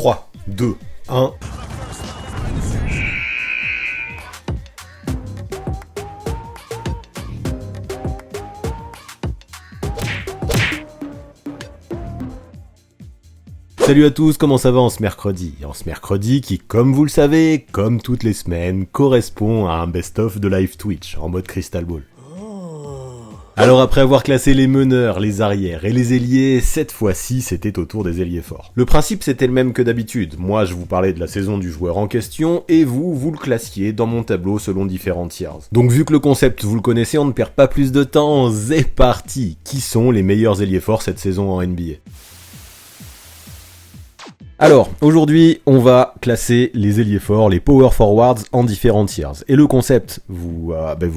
3, 2, 1... Salut à tous, comment ça va en ce mercredi? En ce mercredi qui, comme vous le savez, comme toutes les semaines, correspond à un best-of de live Twitch, en mode Crystal Ball. Alors après avoir classé les meneurs, les arrières et les ailiers, cette fois-ci c'était au tour des ailiers forts. Le principe c'était le même que d'habitude, moi je vous parlais de la saison du joueur en question, et vous le classiez dans mon tableau selon différents tiers. Donc vu que le concept vous le connaissez, on ne perd pas plus de temps, c'est parti. Qui sont les meilleurs ailiers forts cette saison en NBA? Alors, aujourd'hui, on va classer les ailiers forts, les power forwards en différents tiers. Et le concept, vous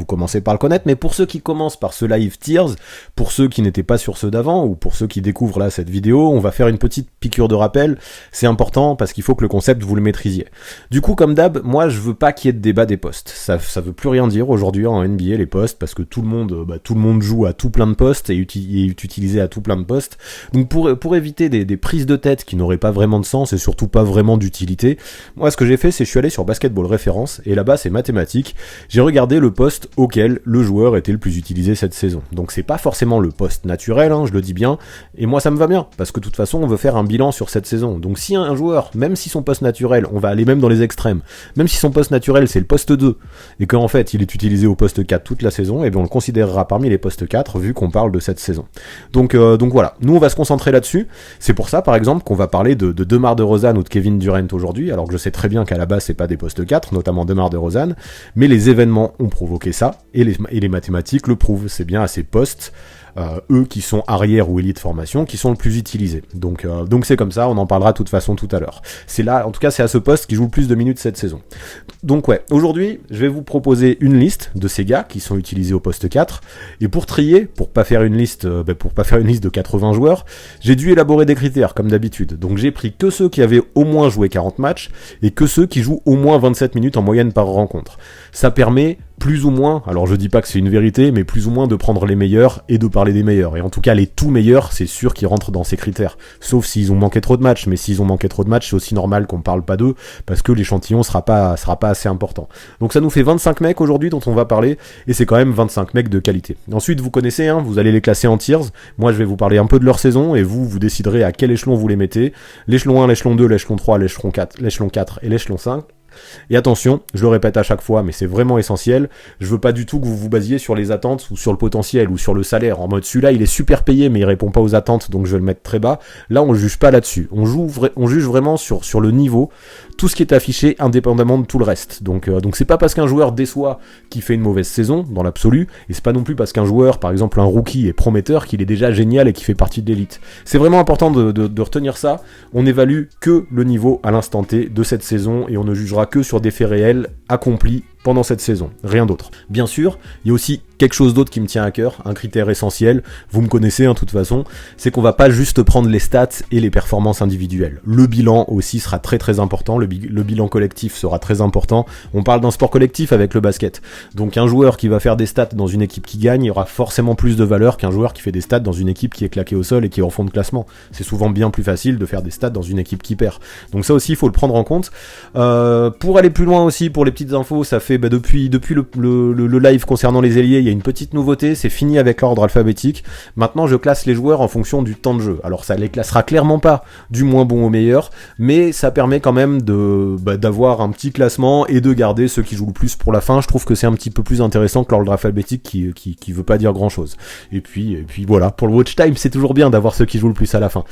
commencez par le connaître, mais pour ceux qui commencent par ce live tiers, pour ceux qui n'étaient pas sur ceux d'avant, ou pour ceux qui découvrent là cette vidéo, on va faire une petite piqûre de rappel. C'est important parce qu'il faut que le concept, vous le maîtrisiez. Du coup, comme d'hab, moi, je veux pas qu'il y ait de débat des postes. Ça veut plus rien dire aujourd'hui en NBA, les postes, parce que tout le monde joue à tout plein de postes et est utilisé à tout plein de postes. Donc pour éviter des prises de tête qui n'auraient pas vraiment de sens, et surtout pas vraiment d'utilité. Moi, ce que j'ai fait, c'est que je suis allé sur Basketball Référence, et là-bas, c'est mathématique. J'ai regardé le poste auquel le joueur était le plus utilisé cette saison. Donc, c'est pas forcément le poste naturel, je le dis bien, et moi, ça me va bien, parce que de toute façon, on veut faire un bilan sur cette saison. Donc, si un joueur, même si son poste naturel, on va aller même dans les extrêmes, même si son poste naturel, c'est le poste 2, et qu'en fait, il est utilisé au poste 4 toute la saison, et bien, on le considérera parmi les postes 4, vu qu'on parle de cette saison. Donc voilà. Nous, on va se concentrer là-dessus. C'est pour ça, par exemple, qu'on va parler de DeMar DeRozan ou de Kevin Durant aujourd'hui, alors que je sais très bien qu'à la base c'est pas des postes 4, notamment DeMar DeRozan, mais les événements ont provoqué ça, et les mathématiques le prouvent, c'est bien à ces postes, eux qui sont arrière ou élite formation, qui sont le plus utilisés. Donc c'est comme ça, on en parlera de toute façon tout à l'heure. C'est là, en tout cas c'est à ce poste qui joue le plus de minutes cette saison. Donc ouais, aujourd'hui, je vais vous proposer une liste de ces gars qui sont utilisés au poste 4, et pour trier, pour pas faire une liste de 80 joueurs, j'ai dû élaborer des critères, comme d'habitude. Donc j'ai pris que ceux qui avaient au moins joué 40 matchs, et que ceux qui jouent au moins 27 minutes en moyenne par rencontre. Ça permet plus ou moins, alors je dis pas que c'est une vérité, mais plus ou moins de prendre les meilleurs et de parler des meilleurs. Et en tout cas, les tout meilleurs, c'est sûr qu'ils rentrent dans ces critères. Sauf s'ils ont manqué trop de matchs, mais s'ils ont manqué trop de matchs, c'est aussi normal qu'on parle pas d'eux, parce que l'échantillon sera pas assez important. Donc ça nous fait 25 mecs aujourd'hui dont on va parler, et c'est quand même 25 mecs de qualité. Ensuite, vous connaissez, vous allez les classer en tiers. Moi, je vais vous parler un peu de leur saison, et vous déciderez à quel échelon vous les mettez. L'échelon 1, l'échelon 2, l'échelon 3, l'échelon 4 et l'échelon 5. Et attention, je le répète à chaque fois, mais c'est vraiment essentiel, je veux pas du tout que vous vous basiez sur les attentes ou sur le potentiel ou sur le salaire, en mode celui-là il est super payé mais il répond pas aux attentes donc je vais le mettre très bas. Là on juge pas là-dessus, on juge vraiment sur le niveau, tout ce qui est affiché indépendamment de tout le reste. Donc c'est pas parce qu'un joueur déçoit qu'il fait une mauvaise saison dans l'absolu, et c'est pas non plus parce qu'un joueur, par exemple un rookie, est prometteur qu'il est déjà génial et qu'il fait partie de l'élite. C'est vraiment important de retenir ça. On évalue que le niveau à l'instant T de cette saison et on ne jugera que sur des faits réels accomplis pendant cette saison, rien d'autre. Bien sûr, il y a aussi quelque chose d'autre qui me tient à cœur, un critère essentiel, vous me connaissez de toute façon, c'est qu'on va pas juste prendre les stats et les performances individuelles. Le bilan aussi sera très très important, le bilan collectif sera très important. On parle d'un sport collectif avec le basket. Donc un joueur qui va faire des stats dans une équipe qui gagne, il aura forcément plus de valeur qu'un joueur qui fait des stats dans une équipe qui est claquée au sol et qui est en fond de classement. C'est souvent bien plus facile de faire des stats dans une équipe qui perd. Donc ça aussi, il faut le prendre en compte. Pour aller plus loin aussi, pour les petites infos, ça fait depuis le live concernant les ailiers, il y a une petite nouveauté, c'est fini avec l'ordre alphabétique. Maintenant, je classe les joueurs en fonction du temps de jeu. Alors, ça les classera clairement pas du moins bon au meilleur, mais ça permet quand même d'avoir un petit classement et de garder ceux qui jouent le plus pour la fin. Je trouve que c'est un petit peu plus intéressant que l'ordre alphabétique qui veut pas dire grand chose. Et puis voilà, pour le watch time, c'est toujours bien d'avoir ceux qui jouent le plus à la fin.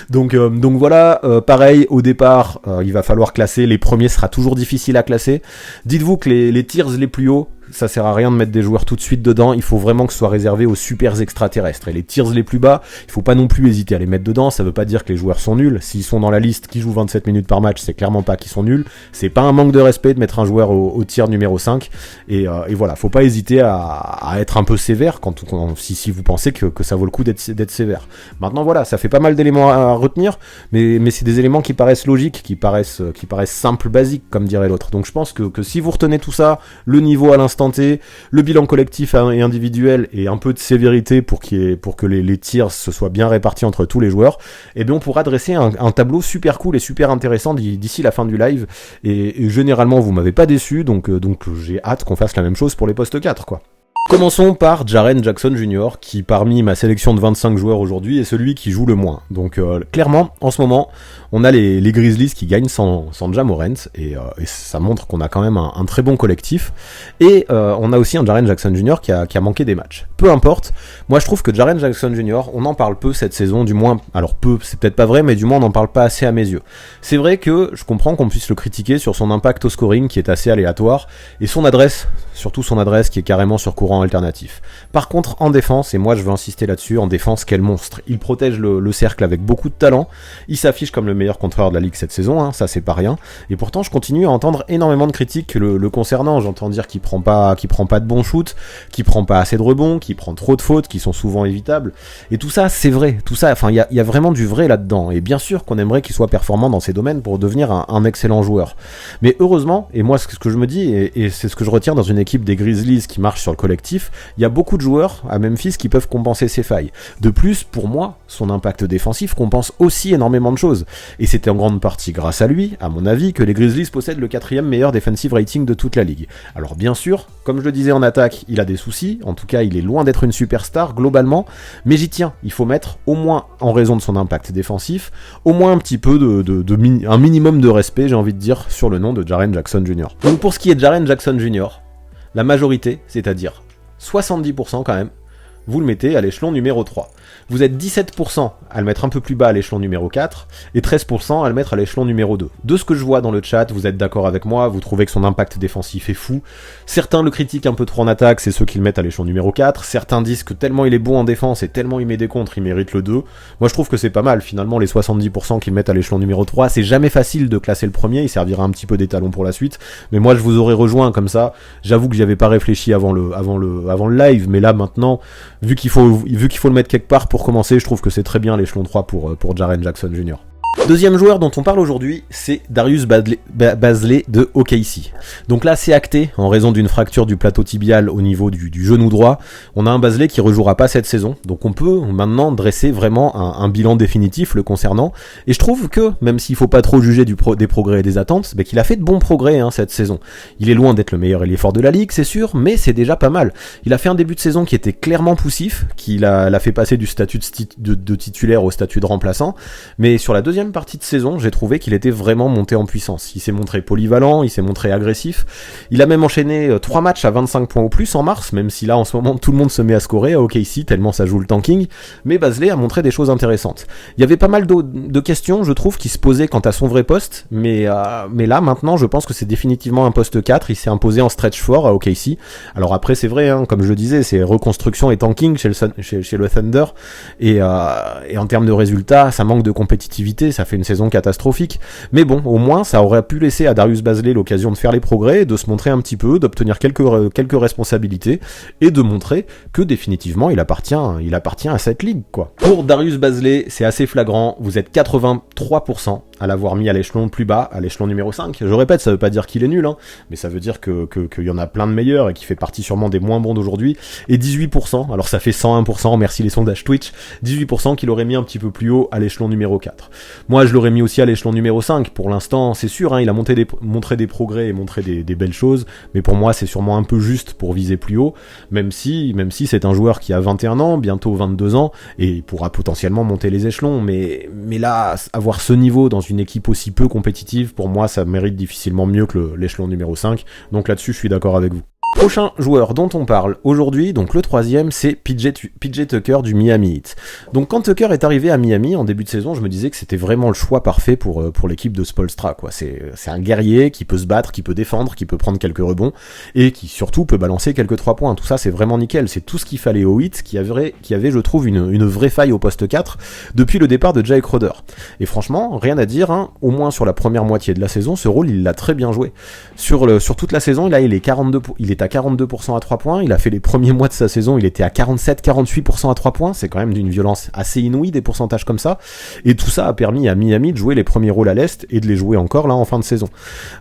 Donc voilà, pareil, au départ, il va falloir classer. Les premiers sera toujours difficile à classer. Dites-vous que les tiers les plus hauts, ça sert à rien de mettre des joueurs tout de suite dedans, il faut vraiment que ce soit réservé aux super extraterrestres. Et les tiers les plus bas, il faut pas non plus hésiter à les mettre dedans, ça veut pas dire que les joueurs sont nuls, s'ils sont dans la liste qui jouent 27 minutes par match, c'est clairement pas qu'ils sont nuls, c'est pas un manque de respect de mettre un joueur au tiers numéro 5, et voilà, faut pas hésiter à être un peu sévère si vous pensez que ça vaut le coup d'être sévère. Maintenant voilà, ça fait pas mal d'éléments à retenir, mais c'est des éléments qui paraissent logiques, qui paraissent simples, basiques, comme dirait l'autre. Donc je pense que si vous retenez tout ça, le niveau à l'instant l'instant T, le bilan collectif et individuel et un peu de sévérité pour que les tirs se soient bien répartis entre tous les joueurs, et bien on pourra dresser un tableau super cool et super intéressant d'ici la fin du live, et généralement vous m'avez pas déçu, donc j'ai hâte qu'on fasse la même chose pour les postes 4, quoi. Commençons par Jaren Jackson Jr., qui parmi ma sélection de 25 joueurs aujourd'hui est celui qui joue le moins. Donc clairement, en ce moment, on a les Grizzlies qui gagnent sans Ja Morant, et ça montre qu'on a quand même un très bon collectif. Et on a aussi un Jaren Jackson Jr. qui a manqué des matchs. Peu importe, moi je trouve que Jaren Jackson Jr., on en parle peu cette saison, du moins, alors peu, c'est peut-être pas vrai, mais du moins on n'en parle pas assez à mes yeux. C'est vrai que je comprends qu'on puisse le critiquer sur son impact au scoring qui est assez aléatoire, et son adresse, surtout son adresse qui est carrément sur courant alternatif. Par contre, en défense, et moi je veux insister là-dessus, en défense, quel monstre. Il protège le cercle avec beaucoup de talent, il s'affiche comme le meilleur contreur de la ligue cette saison, hein, ça c'est pas rien, et pourtant je continue à entendre énormément de critiques le concernant. J'entends dire qu'il prend pas de bons shoots, qu'il prend pas assez de rebonds, qu'il prend trop de fautes qui sont souvent évitables, et tout ça c'est vrai, tout ça, enfin il y a vraiment du vrai là-dedans, et bien sûr qu'on aimerait qu'il soit performant dans ces domaines pour devenir un excellent joueur. Mais heureusement, et moi c'est ce que je me dis, et c'est ce que je retiens dans une équipe des Grizzlies qui marche sur le collectif, il y a beaucoup de joueurs à Memphis qui peuvent compenser ses failles. De plus, pour moi, son impact défensif compense aussi énormément de choses. Et c'était en grande partie grâce à lui, à mon avis, que les Grizzlies possèdent le 4e meilleur defensive rating de toute la ligue. Alors bien sûr, comme je le disais en attaque, il a des soucis, en tout cas il est loin d'être une superstar globalement, mais j'y tiens, il faut mettre, au moins en raison de son impact défensif, au moins un petit peu un minimum de respect, j'ai envie de dire, sur le nom de Jaren Jackson Jr. Donc pour ce qui est de Jaren Jackson Jr., la majorité, c'est-à-dire 70% quand même, vous le mettez à l'échelon numéro 3. Vous êtes 17% à le mettre un peu plus bas à l'échelon numéro 4 et 13% à le mettre à l'échelon numéro 2. De ce que je vois dans le chat, vous êtes d'accord avec moi, vous trouvez que son impact défensif est fou. Certains le critiquent un peu trop en attaque, c'est ceux qui le mettent à l'échelon numéro 4. Certains disent que tellement il est bon en défense et tellement il met des contres, il mérite le 2. Moi je trouve que c'est pas mal, finalement les 70% qui le mettent à l'échelon numéro 3, c'est jamais facile de classer le premier, il servira un petit peu d'étalon pour la suite. Mais moi je vous aurais rejoint comme ça, j'avoue que j'y avais pas réfléchi avant le live, mais là maintenant, vu qu'il faut le mettre quelque part pour commencer, je trouve que c'est très bien l'échelon 3 pour Jaren Jackson Jr. Deuxième joueur dont on parle aujourd'hui, c'est Darius Bazley de OKC. Donc là, c'est acté, en raison d'une fracture du plateau tibial au niveau du genou droit. On a un Bazley qui rejouera pas cette saison, donc on peut maintenant dresser vraiment un bilan définitif le concernant. Et je trouve que, même s'il faut pas trop juger des progrès et des attentes, qu'il a fait de bons progrès cette saison. Il est loin d'être le meilleur ailier fort de la ligue, c'est sûr, mais c'est déjà pas mal. Il a fait un début de saison qui était clairement poussif, qui l'a fait passer du statut de titulaire au statut de remplaçant, mais sur la deuxième partie de saison, j'ai trouvé qu'il était vraiment monté en puissance. Il s'est montré polyvalent, il s'est montré agressif. Il a même enchaîné 3 matchs à 25 points ou plus en mars, même si là en ce moment tout le monde se met à scorer à OKC tellement ça joue le tanking. Mais Bazley a montré des choses intéressantes. Il y avait pas mal de questions, je trouve, qui se posaient quant à son vrai poste, mais là maintenant je pense que c'est définitivement un poste 4. Il s'est imposé en stretch 4 à OKC. Alors après c'est vrai, comme je le disais, c'est reconstruction et tanking chez le Thunder, et en termes de résultats, ça manque de compétitivité. Ça fait une saison catastrophique, mais bon, au moins ça aurait pu laisser à Darius Bazley l'occasion de faire les progrès, de se montrer un petit peu, d'obtenir quelques responsabilités et de montrer que définitivement il appartient à cette ligue, quoi. Pour Darius Bazley, c'est assez flagrant, vous êtes 83% à l'avoir mis à l'échelon plus bas, à l'échelon numéro 5. Je répète, ça veut pas dire qu'il est nul, mais ça veut dire qu'il y en a plein de meilleurs et qu'il fait partie sûrement des moins bons d'aujourd'hui. Et 18%, alors ça fait 101%, merci les sondages Twitch, 18% qu'il aurait mis un petit peu plus haut à l'échelon numéro 4. Moi, je l'aurais mis aussi à l'échelon numéro 5. Pour l'instant, c'est sûr, il a montré des progrès et montré des belles choses, mais pour moi, c'est sûrement un peu juste pour viser plus haut, même si c'est un joueur qui a 21 ans, bientôt 22 ans, et pourra potentiellement monter les échelons, mais là, avoir ce niveau dans une équipe aussi peu compétitive, pour moi, ça mérite difficilement mieux que l'échelon numéro 5, donc là-dessus, je suis d'accord avec vous. Prochain joueur dont on parle aujourd'hui, donc le troisième, c'est PJ Tucker du Miami Heat. Donc quand Tucker est arrivé à Miami en début de saison, je me disais que c'était vraiment le choix parfait pour l'équipe de Spoelstra, quoi. C'est un guerrier qui peut se battre, qui peut défendre, qui peut prendre quelques rebonds et qui surtout peut balancer quelques 3 points. Tout ça, c'est vraiment nickel. C'est tout ce qu'il fallait au Heat, qui avait, je trouve, une vraie faille au poste 4 depuis le départ de Jay Crowder. Et franchement, rien à dire, au moins sur la première moitié de la saison, ce rôle, il l'a très bien joué. Sur toute la saison, il est est à 42% à 3 points, il a fait les premiers mois de sa saison, il était à 47-48% à 3 points, c'est quand même d'une violence assez inouïe des pourcentages comme ça, et tout ça a permis à Miami de jouer les premiers rôles à l'Est, et de les jouer encore là en fin de saison.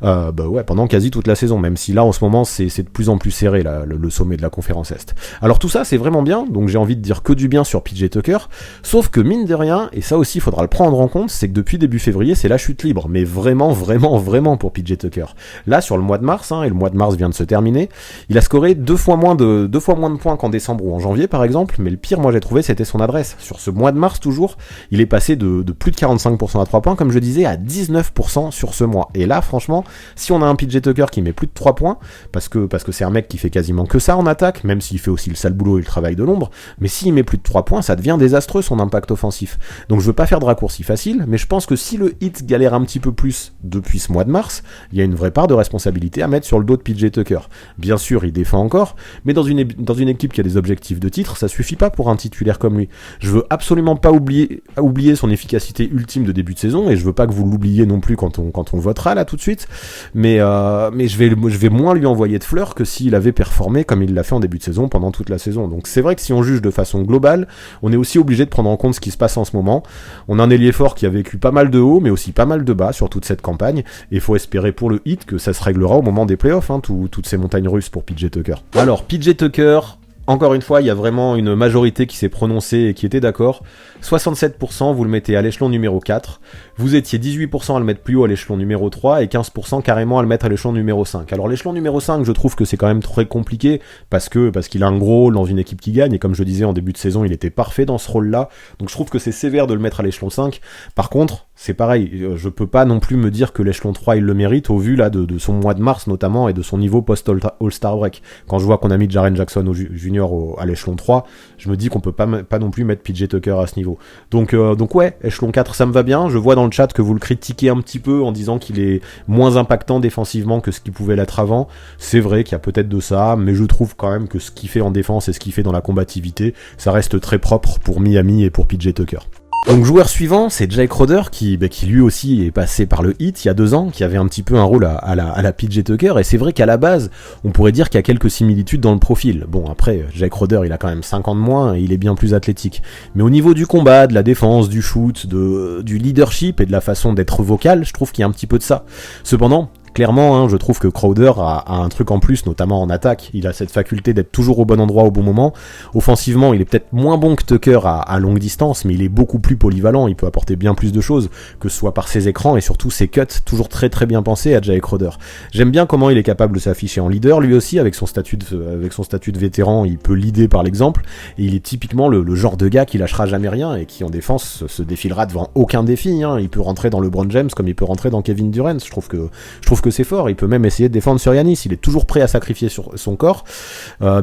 Pendant quasi toute la saison, même si là en ce moment c'est de plus en plus serré là, le sommet de la conférence Est. Alors tout ça c'est vraiment bien, donc j'ai envie de dire que du bien sur PJ Tucker, sauf que mine de rien, et ça aussi il faudra le prendre en compte, c'est que depuis début février c'est la chute libre, mais vraiment pour PJ Tucker. Là sur le mois de mars, et le mois de mars vient de se terminer, il a scoré deux fois moins de points qu'en décembre ou en janvier par exemple, mais le pire moi j'ai trouvé c'était son adresse. Sur ce mois de mars toujours, il est passé de plus de 45% à 3 points comme je disais à 19% sur ce mois. Et là franchement, si on a un PJ Tucker qui met plus de 3 points, parce que c'est un mec qui fait quasiment que ça en attaque, même s'il fait aussi le sale boulot et le travail de l'ombre, mais s'il met plus de 3 points, ça devient désastreux son impact offensif. Donc je veux pas faire de raccourci facile, mais je pense que si le Heat galère un petit peu plus depuis ce mois de mars, il y a une vraie part de responsabilité à mettre sur le dos de PJ Tucker. Bien sûr, il défend encore, mais dans une équipe qui a des objectifs de titre, ça suffit pas pour un titulaire comme lui. Je veux absolument pas oublier son efficacité ultime de début de saison, et je veux pas que vous l'oubliez non plus quand on votera là tout de suite, mais je vais moins lui envoyer de fleurs que s'il avait performé comme il l'a fait en début de saison pendant toute la saison. Donc c'est vrai que si on juge de façon globale, on est aussi obligé de prendre en compte ce qui se passe en ce moment. On a un ailier fort qui a vécu pas mal de hauts, mais aussi pas mal de bas sur toute cette campagne, et il faut espérer pour le Heat que ça se réglera au moment des playoffs, toutes ces montagnes russes pour PJ Tucker. Alors PJ Tucker, encore une fois, il y a vraiment une majorité qui s'est prononcée et qui était d'accord. 67%, vous le mettez à l'échelon numéro 4. Vous étiez 18% à le mettre plus haut à l'échelon numéro 3 et 15% carrément à le mettre à l'échelon numéro 5. Alors l'échelon numéro 5, je trouve que c'est quand même très compliqué parce qu'il a un gros rôle dans une équipe qui gagne, et comme je disais en début de saison, il était parfait dans ce rôle-là. Donc je trouve que c'est sévère de le mettre à l'échelon 5. Par contre, c'est pareil, je peux pas non plus me dire que l'échelon 3 il le mérite au vu là de son mois de mars notamment et de son niveau post-All-Star Break. Quand je vois qu'on a mis Jaren Jackson Jr. à l'échelon 3, je me dis qu'on peut pas non plus mettre PJ Tucker à ce niveau. Donc ouais, échelon 4 ça me va bien. Je vois dans le chat que vous le critiquez un petit peu en disant qu'il est moins impactant défensivement que ce qu'il pouvait l'être avant. C'est vrai qu'il y a peut-être de ça, mais je trouve quand même que ce qu'il fait en défense et ce qu'il fait dans la combativité, ça reste très propre pour Miami et pour PJ Tucker. Donc joueur suivant, c'est Jay Crowder qui lui aussi est passé par le Heat il y a 2 ans, qui avait un petit peu un rôle à la PJ Tucker, et c'est vrai qu'à la base, on pourrait dire qu'il y a quelques similitudes dans le profil. Bon après, Jay Crowder il a quand même 5 ans de moins et il est bien plus athlétique. Mais au niveau du combat, de la défense, du shoot, du leadership et de la façon d'être vocal, je trouve qu'il y a un petit peu de ça. Cependant, clairement, je trouve que Crowder a un truc en plus, notamment en attaque. Il a cette faculté d'être toujours au bon endroit au bon moment. Offensivement, il est peut-être moins bon que Tucker à longue distance, mais il est beaucoup plus polyvalent. Il peut apporter bien plus de choses, que ce soit par ses écrans et surtout ses cuts, toujours très très bien pensés à Jay Crowder. J'aime bien comment il est capable de s'afficher en leader, lui aussi, avec son statut de vétéran, il peut leader par l'exemple, et il est typiquement le genre de gars qui lâchera jamais rien et qui en défense se défilera devant aucun défi. Il peut rentrer dans LeBron James comme il peut rentrer dans Kevin Durant. Je trouve que c'est fort, il peut même essayer de défendre sur Giannis, il est toujours prêt à sacrifier sur son corps.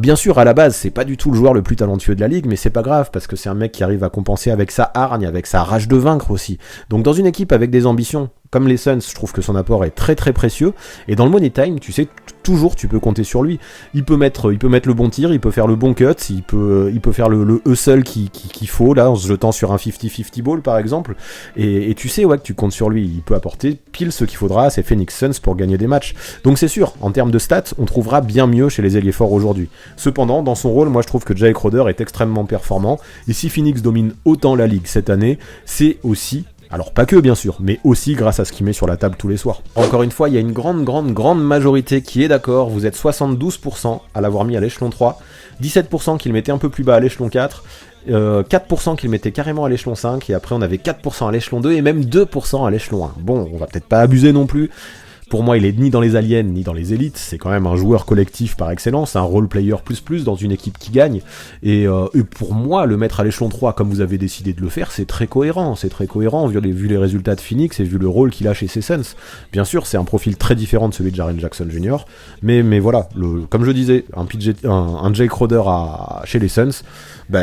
Bien sûr, à la base, c'est pas du tout le joueur le plus talentueux de la ligue, mais c'est pas grave, parce que c'est un mec qui arrive à compenser avec sa hargne, avec sa rage de vaincre aussi. Donc dans une équipe avec des ambitions, comme les Suns, je trouve que son apport est très très précieux, et dans le Money Time, tu sais, toujours tu peux compter sur lui. Il peut mettre le bon tir, il peut faire le bon cut, il peut faire le hustle qu'il faut, là, en se jetant sur un 50-50 ball par exemple, et tu sais que tu comptes sur lui, il peut apporter pile ce qu'il faudra à ces Phoenix Suns pour gagner des matchs. Donc c'est sûr, en termes de stats, on trouvera bien mieux chez les ailiers forts aujourd'hui. Cependant, dans son rôle, moi je trouve que Jay Crowder est extrêmement performant, et si Phoenix domine autant la ligue cette année, c'est aussi, alors pas que bien sûr, mais aussi grâce à ce qu'il met sur la table tous les soirs. Encore une fois, il y a une grande majorité qui est d'accord, vous êtes 72% à l'avoir mis à l'échelon 3, 17% qui le mettaient un peu plus bas à l'échelon 4, 4% qui le mettaient carrément à l'échelon 5, et après on avait 4% à l'échelon 2 et même 2% à l'échelon 1. Bon, on va peut-être pas abuser non plus. Pour moi, il est ni dans les aliens, ni dans les élites. C'est quand même un joueur collectif par excellence, un role player plus dans une équipe qui gagne. Et pour moi, le mettre à l'échelon 3, comme vous avez décidé de le faire, c'est très cohérent. C'est très cohérent vu les résultats de Phoenix et vu le rôle qu'il a chez ses Suns. Bien sûr, c'est un profil très différent de celui de Jaren Jackson Jr. Mais voilà, comme je disais, un Jay Crowder chez les Suns,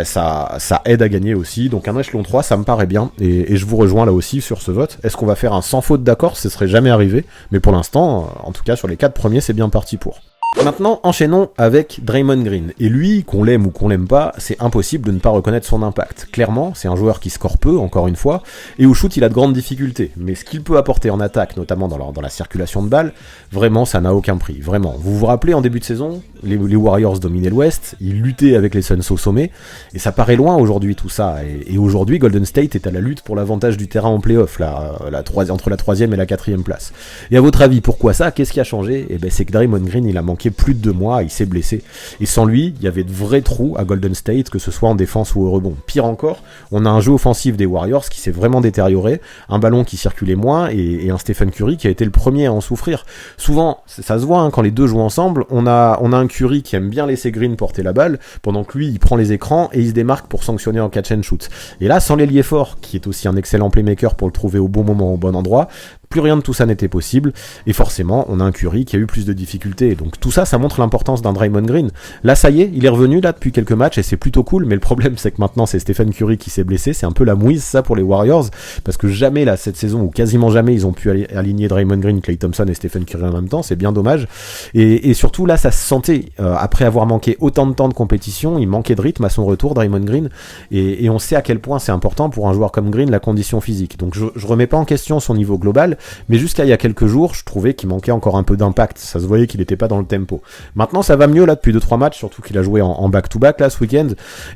ça aide à gagner aussi. Donc un échelon 3, ça me paraît bien. Et je vous rejoins là aussi sur ce vote. Est-ce qu'on va faire un sans faute d'accord ? Ce serait jamais arrivé. Mais pour l'instant, en tout cas sur les 4 premiers, c'est bien parti pour. Maintenant, enchaînons avec Draymond Green. Et lui, qu'on l'aime ou qu'on l'aime pas, c'est impossible de ne pas reconnaître son impact. Clairement, c'est un joueur qui score peu, encore une fois, et au shoot, il a de grandes difficultés. Mais ce qu'il peut apporter en attaque, notamment dans la circulation de balles, vraiment, ça n'a aucun prix. Vraiment. Vous vous rappelez, en début de saison, les Warriors dominaient l'Ouest, ils luttaient avec les Suns au sommet, et ça paraît loin aujourd'hui tout ça. Et aujourd'hui, Golden State est à la lutte pour l'avantage du terrain en play-off, entre la 3e et la 4e place. Et à votre avis, pourquoi ça? Qu'est-ce qui a changé? Eh ben, c'est que Draymond Green, il a manqué plus de 2 mois, il s'est blessé. Et sans lui, il y avait de vrais trous à Golden State, que ce soit en défense ou au rebond. Pire encore, on a un jeu offensif des Warriors qui s'est vraiment détérioré, un ballon qui circulait moins, et un Stephen Curry qui a été le premier à en souffrir. Souvent, ça se voit, hein, quand les deux jouent ensemble, on a un Curry qui aime bien laisser Green porter la balle, pendant que lui, il prend les écrans et il se démarque pour sanctionner en catch and shoot. Et là, sans l'ailier fort, qui est aussi un excellent playmaker pour le trouver au bon moment, au bon endroit, plus rien de tout ça n'était possible, et forcément, on a un Curry qui a eu plus de difficultés. Donc tout ça, ça montre l'importance d'un Draymond Green. Là, ça y est, il est revenu là depuis quelques matchs, et c'est plutôt cool, mais le problème, c'est que maintenant, c'est Stephen Curry qui s'est blessé, c'est un peu la mouise, ça, pour les Warriors, parce que jamais, là, cette saison, ou quasiment jamais, ils ont pu aligner Draymond Green, Klay Thompson et Stephen Curry en même temps, c'est bien dommage, et surtout, là, ça se sentait, après avoir manqué autant de temps de compétition, il manquait de rythme à son retour, Draymond Green, et on sait à quel point c'est important pour un joueur comme Green, la condition physique. Donc je remets pas en question son niveau global, mais jusqu'à il y a quelques jours, je trouvais qu'il manquait encore un peu d'impact. Ça se voyait qu'il n'était pas dans le tempo. Maintenant, ça va mieux là depuis 2-3 matchs, surtout qu'il a joué en back-to-back là ce week-end.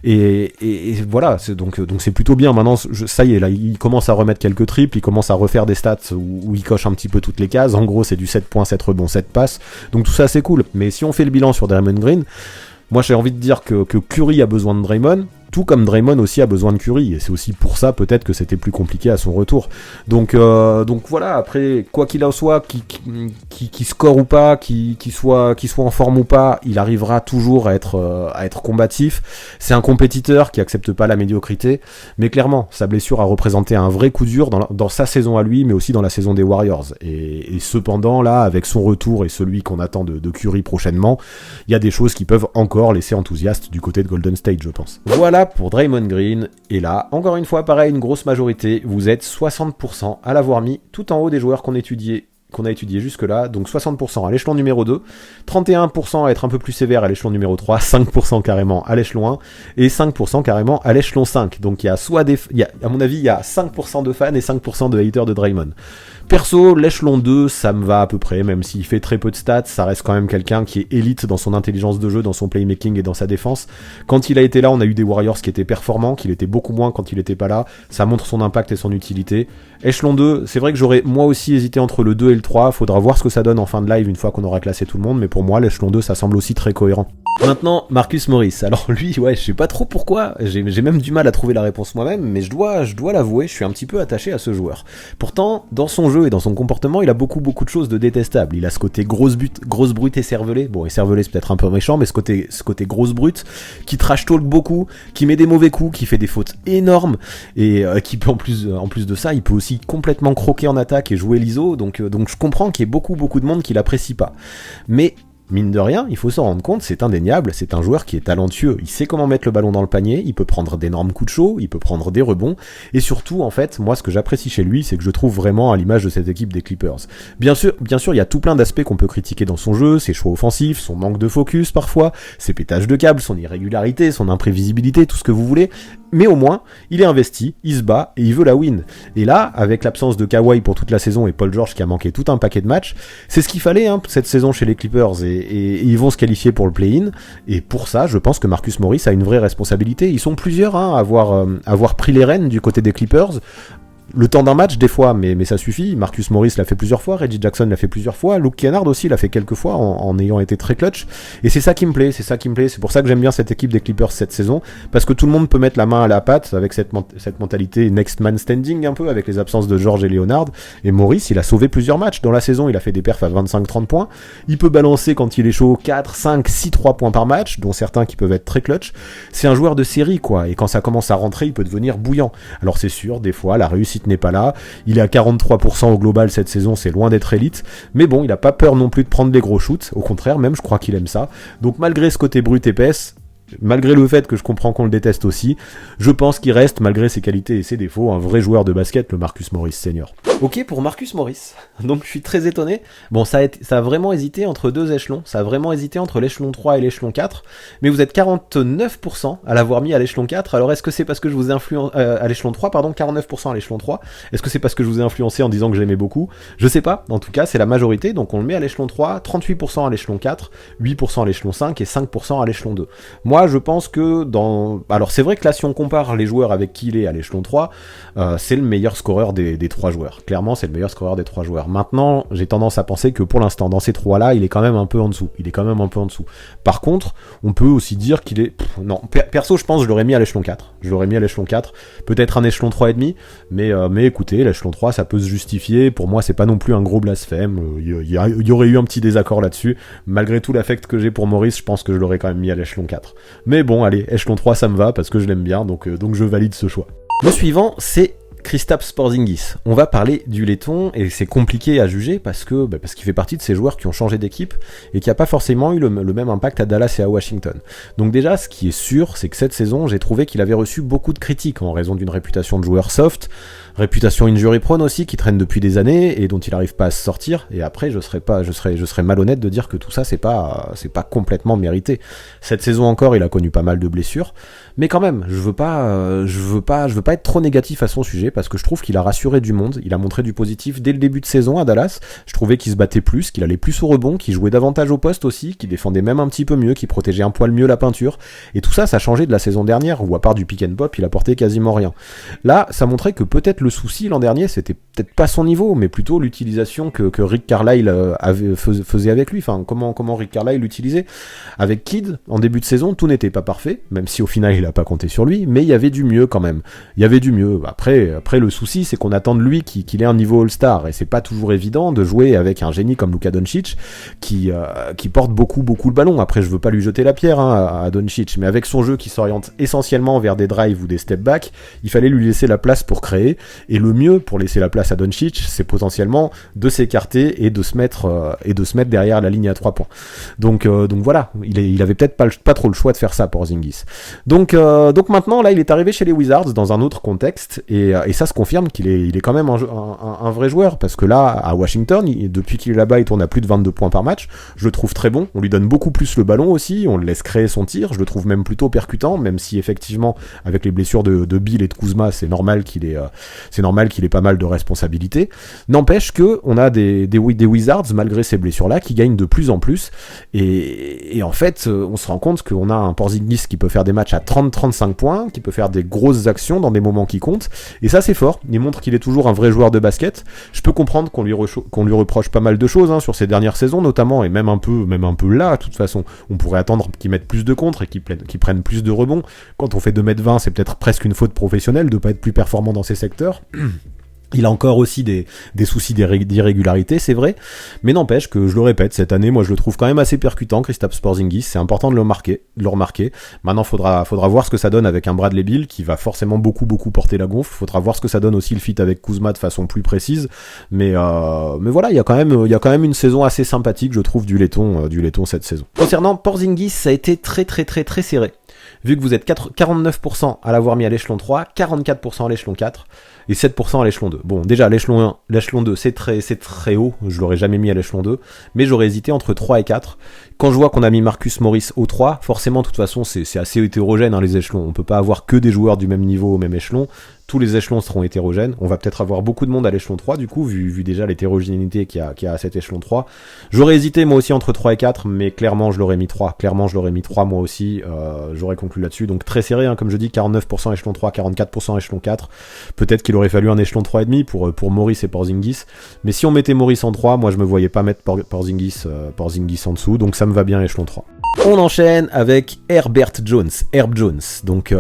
Et voilà, donc c'est plutôt bien. Maintenant, ça y est, là, il commence à remettre quelques triples, il commence à refaire des stats où il coche un petit peu toutes les cases. En gros, c'est du 7 points, 7 rebonds, 7 passes. Donc tout ça, c'est cool. Mais si on fait le bilan sur Draymond Green, moi j'ai envie de dire que Curry a besoin de Draymond, tout comme Draymond aussi a besoin de Curry, et c'est aussi pour ça peut-être que c'était plus compliqué à son retour. Donc voilà, après, quoi qu'il en soit, qui score ou pas, qui soit en forme ou pas, il arrivera toujours à être combatif. C'est un compétiteur qui accepte pas la médiocrité, mais clairement, sa blessure a représenté un vrai coup dur dans sa saison à lui, mais aussi dans la saison des Warriors. Et cependant, là, avec son retour et celui qu'on attend de Curry prochainement, il y a des choses qui peuvent encore laisser enthousiaste du côté de Golden State, je pense. Voilà pour Draymond Green, et là, encore une fois, pareil, une grosse majorité, vous êtes 60% à l'avoir mis tout en haut des joueurs qu'on a étudié jusque-là, donc 60% à l'échelon numéro 2, 31% à être un peu plus sévère à l'échelon numéro 3, 5% carrément à l'échelon 1, et 5% carrément à l'échelon 5. Donc il y a à mon avis, il y a 5% de fans et 5% de haters de Draymond. Perso, l'échelon 2, ça me va à peu près, même s'il fait très peu de stats, ça reste quand même quelqu'un qui est élite dans son intelligence de jeu, dans son playmaking et dans sa défense. Quand il a été là, on a eu des Warriors qui étaient performants, qu'il était beaucoup moins quand il était pas là, ça montre son impact et son utilité. Échelon 2, c'est vrai que j'aurais moi aussi hésité entre le 2 et le 3, faudra voir ce que ça donne en fin de live une fois qu'on aura classé tout le monde, mais pour moi, l'échelon 2, ça semble aussi très cohérent. Maintenant, Marcus Morris. Alors lui, ouais, je sais pas trop pourquoi, j'ai même du mal à trouver la réponse moi-même, mais je dois l'avouer, je suis un petit peu attaché à ce joueur. Pourtant, dans son jeu et dans son comportement, il a beaucoup de choses de détestables. Il a ce côté grosse brute et cervelé. Bon, et cervelé, c'est peut-être un peu méchant, mais ce côté grosse brute, qui trash talk beaucoup, qui met des mauvais coups, qui fait des fautes énormes, et qui peut en plus de ça, il peut aussi complètement croquer en attaque et jouer l'ISO, donc je comprends qu'il y ait beaucoup de monde qui l'apprécie pas. Mais mine de rien, il faut s'en rendre compte, c'est indéniable, c'est un joueur qui est talentueux, il sait comment mettre le ballon dans le panier, il peut prendre d'énormes coups de chaud, il peut prendre des rebonds, et surtout, en fait, moi ce que j'apprécie chez lui, c'est que je trouve vraiment à l'image de cette équipe des Clippers. Bien sûr, il y a tout plein d'aspects qu'on peut critiquer dans son jeu, ses choix offensifs, son manque de focus parfois, ses pétages de câbles, son irrégularité, son imprévisibilité, tout ce que vous voulez, mais au moins, il est investi, il se bat, et il veut la win. Et là, avec l'absence de Kawhi pour toute la saison et Paul George qui a manqué tout un paquet de matchs, c'est ce qu'il fallait cette saison chez les Clippers, et ils vont se qualifier pour le play-in, et pour ça, je pense que Marcus Morris a une vraie responsabilité. Ils sont plusieurs à avoir pris les rênes du côté des Clippers. Le temps d'un match, des fois, mais ça suffit. Marcus Morris l'a fait plusieurs fois, Reggie Jackson l'a fait plusieurs fois, Luke Kennard aussi l'a fait quelques fois en ayant été très clutch. Et c'est ça qui me plaît, c'est pour ça que j'aime bien cette équipe des Clippers cette saison, parce que tout le monde peut mettre la main à la pâte avec cette mentalité next man standing un peu, avec les absences de George et Leonard. Et Morris, il a sauvé plusieurs matchs dans la saison, il a fait des perfs à 25-30 points. Il peut balancer quand il est chaud 4, 5, 6, 3 points par match, dont certains qui peuvent être très clutch. C'est un joueur de série, quoi. Et quand ça commence à rentrer, il peut devenir bouillant. Alors c'est sûr, des fois, la réussite n'est pas là, il est à 43% au global cette saison, c'est loin d'être élite, mais bon, il a pas peur non plus de prendre des gros shoots, au contraire même, je crois qu'il aime ça, donc malgré ce côté brut épaisse, malgré le fait que je comprends qu'on le déteste aussi, je pense qu'il reste, malgré ses qualités et ses défauts, un vrai joueur de basket, le Marcus Morris senior. Ok pour Marcus Morris, donc je suis très étonné. Bon, ça a vraiment hésité entre deux échelons, ça a vraiment hésité entre l'échelon 3 et l'échelon 4, mais vous êtes 49% à l'avoir mis à l'échelon 4, alors est-ce que c'est parce que je vous ai influencé, à l'échelon 3, pardon, 49% à l'échelon 3, est-ce que c'est parce que je vous ai influencé en disant que j'aimais beaucoup? Je sais pas, en tout cas c'est la majorité, donc on le met à l'échelon 3, 38% à l'échelon 4, 8% à l'échelon 5 et 5% à l'échelon 2. Moi je pense que alors c'est vrai que là si on compare les joueurs avec qui il est à l'échelon 3, c'est le meilleur scoreur des 3 joueurs. Clairement c'est le meilleur scoreur des 3 joueurs. Maintenant j'ai tendance à penser que pour l'instant dans ces 3 là il est quand même un peu en dessous. Par contre on peut aussi dire qu'il est... non, perso je pense que je l'aurais mis à l'échelon 4. Peut-être un échelon 3,5, mais écoutez, l'échelon 3 ça peut se justifier. Pour moi c'est pas non plus un gros blasphème. Il y aurait eu un petit désaccord là-dessus. Malgré tout l'affect que j'ai pour Maurice, je pense que je l'aurais quand même mis à l'échelon 4. Mais bon, allez, échelon 3 ça me va parce que je l'aime bien, donc je valide ce choix. Le suivant, c'est Kristaps Porzingis. On va parler du laiton et c'est compliqué à juger parce qu'il fait partie de ces joueurs qui ont changé d'équipe et qui n'a pas forcément eu le même impact à Dallas et à Washington. Donc déjà, ce qui est sûr, c'est que cette saison, j'ai trouvé qu'il avait reçu beaucoup de critiques en raison d'une réputation de joueur soft, réputation injury prone aussi qui traîne depuis des années et dont il n'arrive pas à se sortir. Et après, je serais malhonnête de dire que tout ça c'est pas complètement mérité. Cette saison encore, il a connu pas mal de blessures, mais quand même, je veux pas être trop négatif à son sujet parce que je trouve qu'il a rassuré du monde. Il a montré du positif dès le début de saison à Dallas. Je trouvais qu'il se battait plus, qu'il allait plus au rebond, qu'il jouait davantage au poste aussi, qu'il défendait même un petit peu mieux, qu'il protégeait un poil mieux la peinture. Et tout ça, ça a changé de la saison dernière où à part du pick and pop, il apportait quasiment rien. Là, ça montrait que peut-être le souci l'an dernier, c'était peut-être pas son niveau, mais plutôt l'utilisation que Rick Carlisle faisait avec lui. Enfin, comment Rick Carlisle l'utilisait. Avec Kidd, en début de saison, tout n'était pas parfait, même si au final il a pas compté sur lui, mais il y avait du mieux quand même. Il y avait du mieux. Après le souci, c'est qu'on attend de lui qu'il ait un niveau All-Star, et c'est pas toujours évident de jouer avec un génie comme Luka Doncic qui porte beaucoup le ballon. Après, je veux pas lui jeter la pierre à Doncic, mais avec son jeu qui s'oriente essentiellement vers des drives ou des step back, il fallait lui laisser la place pour créer. Et le mieux pour laisser la place à Doncic, c'est potentiellement de s'écarter et de se mettre derrière la ligne à 3 points. Donc voilà, il avait peut-être pas trop le choix de faire ça pour Porzingis. Donc maintenant là, il est arrivé chez les Wizards dans un autre contexte et ça se confirme qu'il est quand même un vrai joueur parce que là à Washington, depuis qu'il est là-bas, il tourne à plus de 22 points par match. Je le trouve très bon. On lui donne beaucoup plus le ballon aussi. On le laisse créer son tir. Je le trouve même plutôt percutant, même si effectivement avec les blessures de Bill et de Kuzma, c'est normal qu'il ait pas mal de responsabilités. N'empêche que on a des Wizards malgré ces blessures-là qui gagnent de plus en plus et en fait on se rend compte qu'on a un Porzingis qui peut faire des matchs à 30-35 points, qui peut faire des grosses actions dans des moments qui comptent et ça c'est fort. Il montre qu'il est toujours un vrai joueur de basket. Je peux comprendre qu'on lui reproche pas mal de choses sur ces dernières saisons notamment et même un peu là de toute façon. On pourrait attendre qu'il mette plus de contres et qu'il prenne plus de rebonds. Quand on fait 2m20, c'est peut-être presque une faute professionnelle de pas être plus performant dans ces secteurs. Il a encore aussi des soucis d'irrégularité, c'est vrai, mais n'empêche que, je le répète, cette année, moi je le trouve quand même assez percutant, Kristaps Porzingis, c'est important de le remarquer. Maintenant, faudra voir ce que ça donne avec un Bradley Beal, qui va forcément beaucoup porter la gonfle, faudra voir ce que ça donne aussi le fit avec Kuzma de façon plus précise, mais voilà, il y a quand même une saison assez sympathique, je trouve, du laiton cette saison. Concernant Porzingis, ça a été très serré. Vu que vous êtes 49% à l'avoir mis à l'échelon 3, 44% à l'échelon 4 et 7% à l'échelon 2. Bon, déjà l'échelon 1, l'échelon 2, c'est très haut, je l'aurais jamais mis à l'échelon 2, mais j'aurais hésité entre 3 et 4. Quand je vois qu'on a mis Marcus Morris au 3, forcément, de toute façon, c'est assez hétérogène les échelons. On peut pas avoir que des joueurs du même niveau au même échelon. Tous les échelons seront hétérogènes. On va peut-être avoir beaucoup de monde à l'échelon 3, du coup, vu déjà l'hétérogénéité qu'il y a à cet échelon 3. J'aurais hésité, moi aussi, entre 3 et 4, mais clairement, je l'aurais mis 3. Moi aussi. J'aurais conclu là-dessus. Donc, très serré, comme je dis, 49% échelon 3, 44% échelon 4. Peut-être qu'il aurait fallu un échelon 3,5 pour Morris et Porzingis. Mais si on mettait Morris en 3, moi, je me voyais pas mettre Porzingis en dessous. Donc, ça me va bien, échelon 3. On enchaîne avec Herb Jones. Donc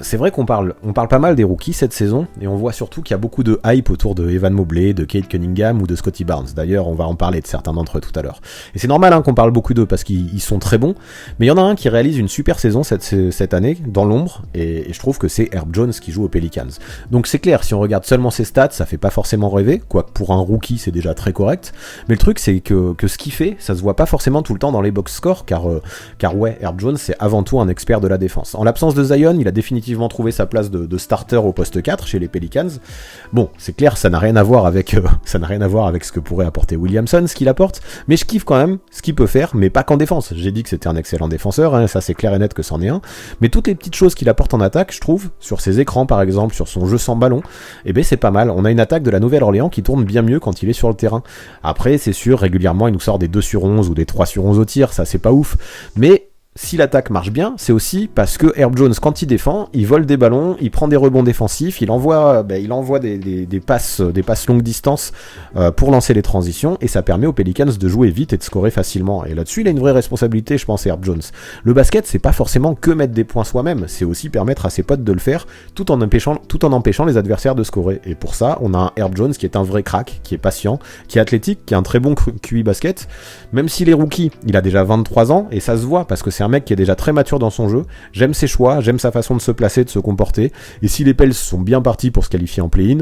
c'est vrai qu'on parle pas mal des rookies cette saison et on voit surtout qu'il y a beaucoup de hype autour de Evan Mobley, de Cade Cunningham ou de Scottie Barnes. D'ailleurs, on va en parler de certains d'entre eux tout à l'heure. Et c'est normal qu'on parle beaucoup d'eux parce qu'ils sont très bons, mais il y en a un qui réalise une super saison cette année dans l'ombre et je trouve que c'est Herb Jones qui joue aux Pelicans. Donc c'est clair, si on regarde seulement ses stats, ça fait pas forcément rêver, quoique pour un rookie c'est déjà très correct, mais le truc c'est que ce qu'il fait, ça se voit pas forcément tout le temps dans les box scores car car ouais, Herb Jones c'est avant tout un expert de la défense. En l'absence de Zion, il a définitivement trouvé sa place de starter au poste 4 chez les Pelicans. Bon, c'est clair, ça n'a rien à voir avec ce que pourrait apporter Williamson, ce qu'il apporte, mais je kiffe quand même ce qu'il peut faire, mais pas qu'en défense. J'ai dit que c'était un excellent défenseur, hein, ça c'est clair et net que c'en est un, mais toutes les petites choses qu'il apporte en attaque, je trouve, sur ses écrans par exemple, sur son jeu sans ballon, eh ben c'est pas mal. On a une attaque de la Nouvelle-Orléans qui tourne bien mieux quand il est sur le terrain. Après, c'est sûr, régulièrement il nous sort des 2 sur 11 ou des 3 sur 11 au tir, ça c'est pas ouf, mais si l'attaque marche bien, c'est aussi parce que Herb Jones, quand il défend, il vole des ballons, il prend des rebonds défensifs, il envoie des passes longue distance pour lancer les transitions, et ça permet aux Pelicans de jouer vite et de scorer facilement. Et là-dessus, il a une vraie responsabilité, je pense, Herb Jones. Le basket, c'est pas forcément que mettre des points soi-même, c'est aussi permettre à ses potes de le faire, tout en empêchant les adversaires de scorer. Et pour ça, on a un Herb Jones qui est un vrai crack, qui est patient, qui est athlétique, qui a un très bon QI basket. Même s'il est rookie, il a déjà 23 ans, et ça se voit, parce que c'est un mec qui est déjà très mature dans son jeu. J'aime ses choix, j'aime sa façon de se placer, de se comporter. Et si les Pels sont bien partis pour se qualifier en play-in,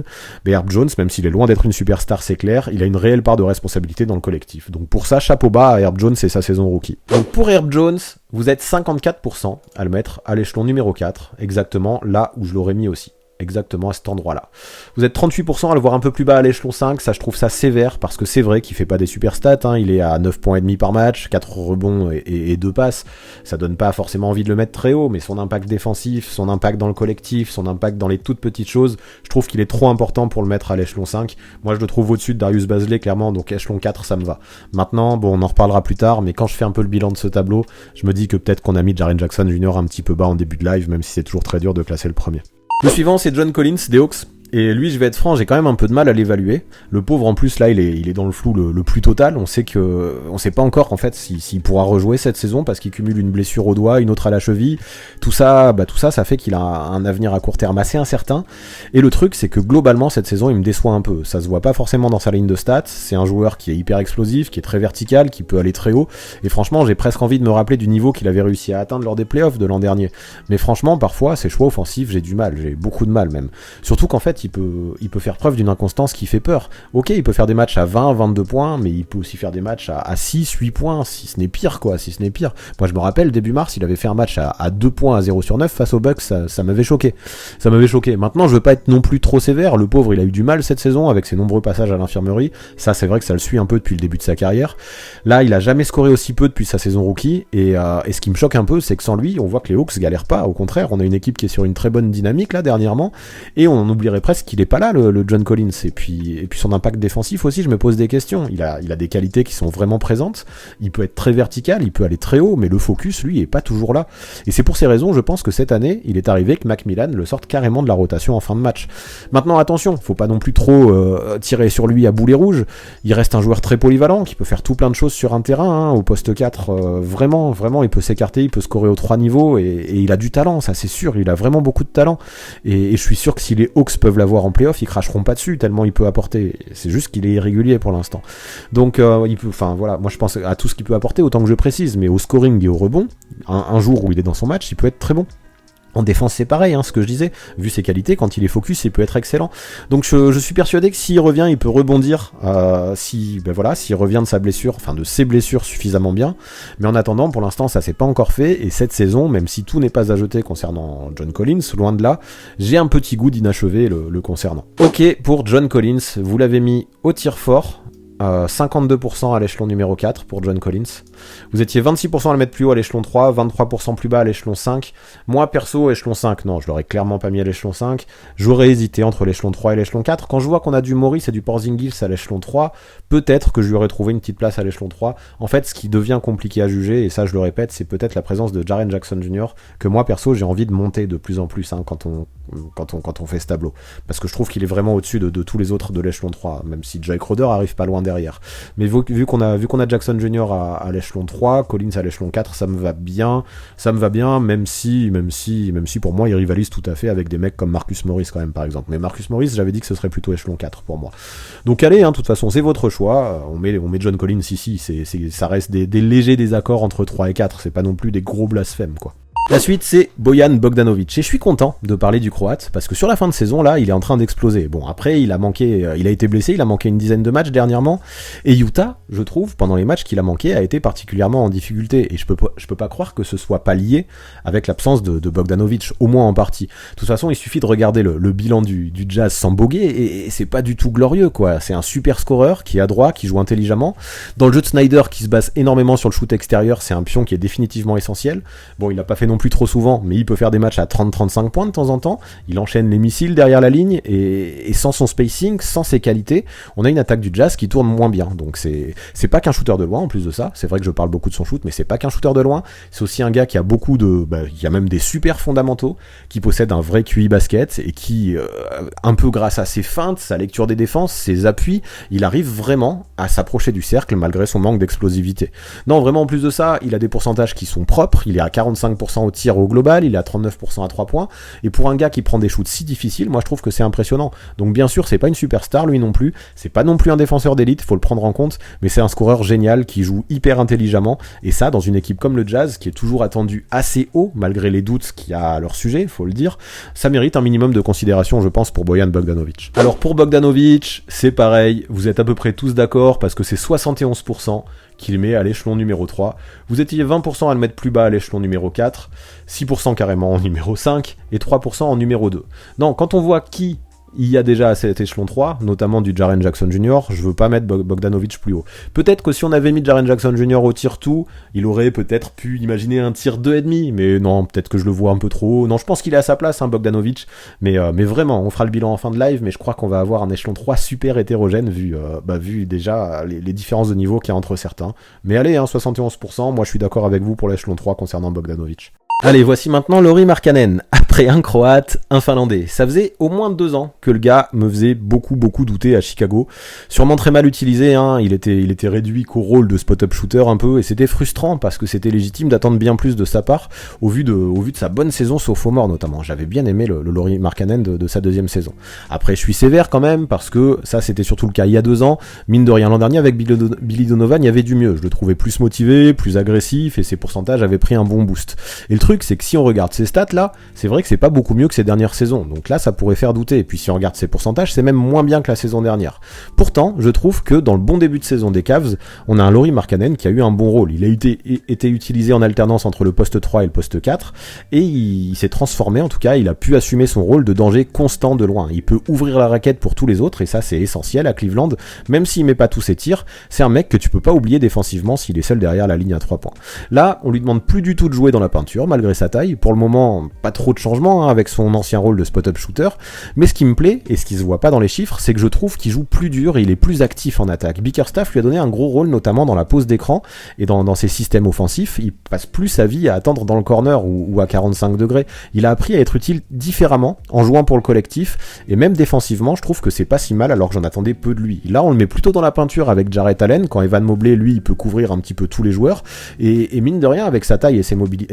Herb Jones, même s'il est loin d'être une superstar, c'est clair, il a une réelle part de responsabilité dans le collectif. Donc pour ça, chapeau bas à Herb Jones et sa saison rookie. Donc pour Herb Jones, vous êtes 54% à le mettre à l'échelon numéro 4, exactement là où je l'aurais mis aussi. Exactement à cet endroit-là. Vous êtes 38% à le voir un peu plus bas à l'échelon 5, ça je trouve ça sévère, parce que c'est vrai qu'il fait pas des super stats, hein. Il est à 9 points et demi par match, 4 rebonds et 2 passes, ça donne pas forcément envie de le mettre très haut, mais son impact défensif, son impact dans le collectif, son impact dans les toutes petites choses, je trouve qu'il est trop important pour le mettre à l'échelon 5. Moi je le trouve au-dessus de Darius Bazley clairement, donc échelon 4 ça me va. Maintenant, bon, on en reparlera plus tard, mais quand je fais un peu le bilan de ce tableau, je me dis que peut-être qu'on a mis Jaren Jackson Jr. un petit peu bas en début de live, même si c'est toujours très dur de classer le premier. Le suivant, c'est John Collins des Hawks. Et lui, je vais être franc, j'ai quand même un peu de mal à l'évaluer. Le pauvre, en plus, là, il est dans le flou le plus total. On sait pas encore, en fait, s'il pourra rejouer cette saison parce qu'il cumule une blessure au doigt, une autre à la cheville. Tout ça, ça fait qu'il a un avenir à court terme assez incertain. Et le truc, c'est que globalement, cette saison, il me déçoit un peu. Ça se voit pas forcément dans sa ligne de stats. C'est un joueur qui est hyper explosif, qui est très vertical, qui peut aller très haut. Et franchement, j'ai presque envie de me rappeler du niveau qu'il avait réussi à atteindre lors des playoffs de l'an dernier. Mais franchement, parfois, ses choix offensifs, j'ai beaucoup de mal même. Surtout qu'en fait, il peut faire preuve d'une inconstance qui fait peur. Ok, il peut faire des matchs à 20, 22 points, mais il peut aussi faire des matchs à 6, 8 points, si ce n'est pire. Moi, je me rappelle, début mars, il avait fait un match à 2 points à 0 sur 9 face aux Bucks, ça m'avait choqué. Maintenant, je veux pas être non plus trop sévère. Le pauvre, il a eu du mal cette saison avec ses nombreux passages à l'infirmerie. Ça, c'est vrai que ça le suit un peu depuis le début de sa carrière. Là, il a jamais scoré aussi peu depuis sa saison rookie, et ce qui me choque un peu, c'est que sans lui, on voit que les Hawks galèrent pas. Au contraire, on a une équipe qui est sur une très bonne dynamique là dernièrement, et on en oublierait presque qu'il est pas là, le John Collins. Et puis son impact défensif aussi, je me pose des questions. Il a des qualités qui sont vraiment présentes. Il peut être très vertical, il peut aller très haut, mais le focus, lui, est pas toujours là. Et c'est pour ces raisons, je pense que cette année, il est arrivé que Macmillan le sorte carrément de la rotation en fin de match. Maintenant, attention, faut pas non plus trop tirer sur lui à boulet rouge. Il reste un joueur très polyvalent, qui peut faire tout plein de choses sur un terrain, hein. Au poste 4, vraiment, il peut s'écarter, il peut scorer aux 3 niveaux, et il a du talent, ça c'est sûr, il a vraiment beaucoup de talent. Et je suis sûr que si les Hawks peuvent l'avoir en playoff, ils cracheront pas dessus tellement il peut apporter. C'est juste qu'il est irrégulier pour l'instant. Donc moi je pense à tout ce qu'il peut apporter autant que je précise, mais au scoring et au rebond, un jour où il est dans son match, il peut être très bon. En défense, c'est pareil, ce que je disais. Vu ses qualités, quand il est focus, il peut être excellent. Donc je suis persuadé que s'il revient, il peut rebondir. S'il revient de sa blessure, de ses blessures suffisamment bien. Mais en attendant, pour l'instant, ça s'est pas encore fait. Et cette saison, même si tout n'est pas à jeter concernant John Collins, loin de là, j'ai un petit goût d'inachevé le concernant. Ok, pour John Collins, vous l'avez mis au tir fort. 52% à l'échelon numéro 4 pour John Collins. Vous étiez 26% à le mettre plus haut à l'échelon 3, 23% plus bas à l'échelon 5. Moi, perso, échelon 5, non, je l'aurais clairement pas mis à l'échelon 5. J'aurais hésité entre l'échelon 3 et l'échelon 4. Quand je vois qu'on a du Morris et du Porzingis à l'échelon 3, peut-être que je lui aurais trouvé une petite place à l'échelon 3. En fait, ce qui devient compliqué à juger, et ça je le répète, c'est peut-être la présence de Jaren Jackson Jr. que moi, perso, j'ai envie de monter de plus en plus quand on fait ce tableau. Parce que je trouve qu'il est vraiment au-dessus de tous les autres de l'échelon 3, même si Jay Crowder arrive pas loin derrière. Mais vu qu'on a Jackson Jr. à l'échelon 3, Collins à l'échelon 4, ça me va bien, même si pour moi il rivalise tout à fait avec des mecs comme Marcus Morris quand même, par exemple. Mais Marcus Morris, j'avais dit que ce serait plutôt échelon 4 pour moi. Donc allez, de toute façon, c'est votre choix. On met John Collins ici, ça reste des légers désaccords entre 3 et 4, c'est pas non plus des gros blasphèmes, quoi. La suite, c'est Bojan Bogdanovic. Et je suis content de parler du Croate, parce que sur la fin de saison, là, il est en train d'exploser. Bon, après, il a été blessé, il a manqué une dizaine de matchs dernièrement. Et Utah, je trouve, pendant les matchs qu'il a manqué, a été particulièrement en difficulté. Et je peux pas croire que ce soit pas lié avec l'absence de Bogdanovic, au moins en partie. De toute façon, il suffit de regarder le bilan du Jazz sans Boguet, et c'est pas du tout glorieux, quoi. C'est un super scoreur, qui est adroit, qui joue intelligemment. Dans le jeu de Snyder, qui se base énormément sur le shoot extérieur, c'est un pion qui est définitivement essentiel. Bon, il a pas fait non plus trop souvent, mais il peut faire des matchs à 30-35 points de temps en temps. Il enchaîne les missiles derrière la ligne, et sans son spacing, sans ses qualités, on a une attaque du Jazz qui tourne moins bien. Donc c'est pas qu'un shooter de loin, en plus de ça. C'est vrai que je parle beaucoup de son shoot, mais c'est pas qu'un shooter de loin. C'est aussi un gars qui a il y a même des super fondamentaux, qui possède un vrai QI basket, et qui, un peu grâce à ses feintes, sa lecture des défenses, ses appuis, il arrive vraiment à s'approcher du cercle malgré son manque d'explosivité. Non, vraiment, en plus de ça, il a des pourcentages qui sont propres. Il est à 45% au tir au global, il est à 39% à 3 points, et pour un gars qui prend des shoots si difficiles, moi je trouve que c'est impressionnant. Donc bien sûr, c'est pas une superstar lui non plus, c'est pas non plus un défenseur d'élite, faut le prendre en compte, mais c'est un scoreur génial qui joue hyper intelligemment, et ça, dans une équipe comme le Jazz, qui est toujours attendu assez haut, malgré les doutes qu'il y a à leur sujet, faut le dire, ça mérite un minimum de considération, je pense, pour Bojan Bogdanovic. Alors pour Bogdanovic, c'est pareil, vous êtes à peu près tous d'accord, parce que c'est 71% qu'il met à l'échelon numéro 3. Vous étiez 20% à le mettre plus bas à l'échelon numéro 4, 6% carrément en numéro 5, et 3% en numéro 2. Non, quand on voit qui il y a déjà à cet échelon 3, notamment du Jaren Jackson Jr., je veux pas mettre Bogdanovic plus haut. Peut-être que si on avait mis Jaren Jackson Jr. au tier 2, il aurait peut-être pu imaginer un tier 2,5, mais non, peut-être que je le vois un peu trop haut. Non, je pense qu'il est à sa place, hein, Bogdanovic, mais vraiment, on fera le bilan en fin de live, mais je crois qu'on va avoir un échelon 3 super hétérogène, vu déjà les différences de niveau qu'il y a entre certains. Mais allez, 71%, moi je suis d'accord avec vous pour l'échelon 3 concernant Bogdanovic. Allez, voici maintenant Lauri Markkanen. Après un Croate, un Finlandais. Ça faisait au moins 2 ans que le gars me faisait beaucoup douter à Chicago. Sûrement très mal utilisé, hein. Il était réduit qu'au rôle de spot-up shooter un peu, et c'était frustrant parce que c'était légitime d'attendre bien plus de sa part au vu de sa bonne saison sophomore notamment. J'avais bien aimé le Lauri Markkanen de sa deuxième saison. Après, je suis sévère quand même parce que ça c'était surtout le cas il y a 2 ans. Mine de rien, l'an dernier avec Billy Donovan, il y avait du mieux. Je le trouvais plus motivé, plus agressif, et ses pourcentages avaient pris un bon boost. Et le truc, c'est que si on regarde ses stats là, c'est vrai que c'est pas beaucoup mieux que ses dernières saisons, donc là ça pourrait faire douter. Et puis si on regarde ses pourcentages, c'est même moins bien que la saison dernière. Pourtant, je trouve que dans le bon début de saison des Cavs, on a un Lauri Markkanen qui a eu un bon rôle. Il a été utilisé en alternance entre le poste 3 et le poste 4, et il s'est transformé, en tout cas il a pu assumer son rôle de danger constant de loin. Il peut ouvrir la raquette pour tous les autres, et ça c'est essentiel à Cleveland. Même s'il met pas tous ses tirs, c'est un mec que tu peux pas oublier défensivement s'il est seul derrière la ligne à 3 points. Là, on lui demande plus du tout de jouer dans la peinture malgré sa taille. Pour le moment, pas trop de changements avec son ancien rôle de spot-up shooter, mais ce qui me plaît, et ce qui se voit pas dans les chiffres, c'est que je trouve qu'il joue plus dur et il est plus actif en attaque. Bickerstaff lui a donné un gros rôle, notamment dans la pose d'écran et dans ses systèmes offensifs. Il passe plus sa vie à attendre dans le corner ou à 45 degrés. Il a appris à être utile différemment en jouant pour le collectif, et même défensivement, je trouve que c'est pas si mal alors que j'en attendais peu de lui. Là, on le met plutôt dans la peinture avec Jarrett Allen, quand Evan Mobley, lui, il peut couvrir un petit peu tous les joueurs, et mine de rien, avec sa taille et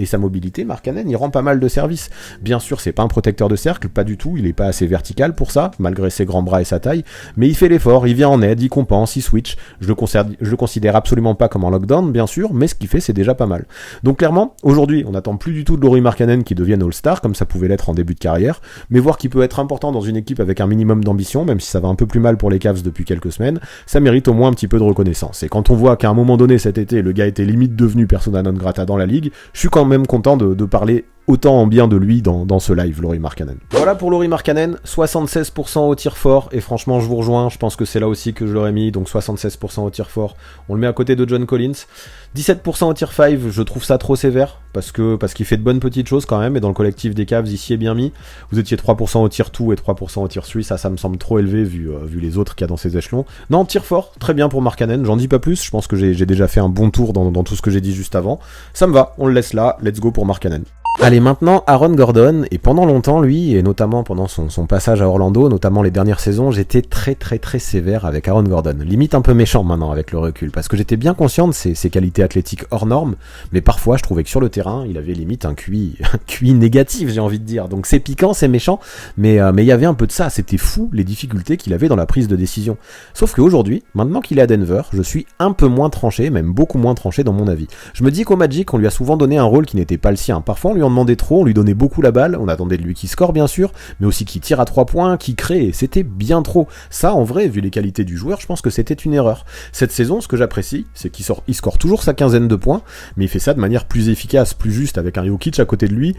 sa mobilité, Markkanen, il rend pas mal de services. Bien sûr, c'est pas un protecteur de cercle, pas du tout, il est pas assez vertical pour ça, malgré ses grands bras et sa taille, mais il fait l'effort, il vient en aide, il compense, il switch. Je le considère absolument pas comme un lockdown, bien sûr, mais ce qu'il fait, c'est déjà pas mal. Donc clairement, aujourd'hui, on n'attend plus du tout de Lauri Markkanen qui devienne All-Star, comme ça pouvait l'être en début de carrière, mais voir qu'il peut être important dans une équipe avec un minimum d'ambition, même si ça va un peu plus mal pour les Cavs depuis quelques semaines, ça mérite au moins un petit peu de reconnaissance. Et quand on voit qu'à un moment donné cet été, le gars était limite devenu persona non grata dans la ligue, je suis quand même content de parler autant en bien de lui dans ce live, Lauri Markkanen. Voilà pour Lauri Markkanen, 76% au tir fort, et franchement je vous rejoins, je pense que c'est là aussi que je l'aurais mis, donc 76% au tir fort, on le met à côté de John Collins. 17% au tir 5, je trouve ça trop sévère, parce qu'il fait de bonnes petites choses quand même, et dans le collectif des Cavs, ici est bien mis. Vous étiez 3% au tir 2 et 3% au tir 3, ça me semble trop élevé vu les autres qu'il y a dans ces échelons. Non, tir fort, très bien pour Markkanen, j'en dis pas plus, je pense que j'ai déjà fait un bon tour dans tout ce que j'ai dit juste avant. Ça me va, on le laisse là, let's go pour Markkanen. Allez, maintenant Aaron Gordon, et pendant longtemps lui, et notamment pendant son passage à Orlando, notamment les dernières saisons, j'étais très sévère avec Aaron Gordon, limite un peu méchant maintenant avec le recul, parce que j'étais bien conscient de ses qualités athlétiques hors normes, mais parfois je trouvais que sur le terrain, il avait limite un QI négatif, j'ai envie de dire, donc c'est piquant, c'est méchant, mais il y avait un peu de ça, c'était fou les difficultés qu'il avait dans la prise de décision. Sauf qu'aujourd'hui, maintenant qu'il est à Denver, je suis un peu moins tranché, même beaucoup moins tranché dans mon avis. Je me dis qu'au Magic, on lui a souvent donné un rôle qui n'était pas le sien, parfois on lui lui en demandait trop, on lui donnait beaucoup la balle, on attendait de lui qu'il score bien sûr, mais aussi qu'il tire à 3 points, qu'il crée, et c'était bien trop. Ça, en vrai, vu les qualités du joueur, je pense que c'était une erreur. Cette saison, ce que j'apprécie, c'est il score toujours sa quinzaine de points, mais il fait ça de manière plus efficace, plus juste, avec un Jokic à côté de lui.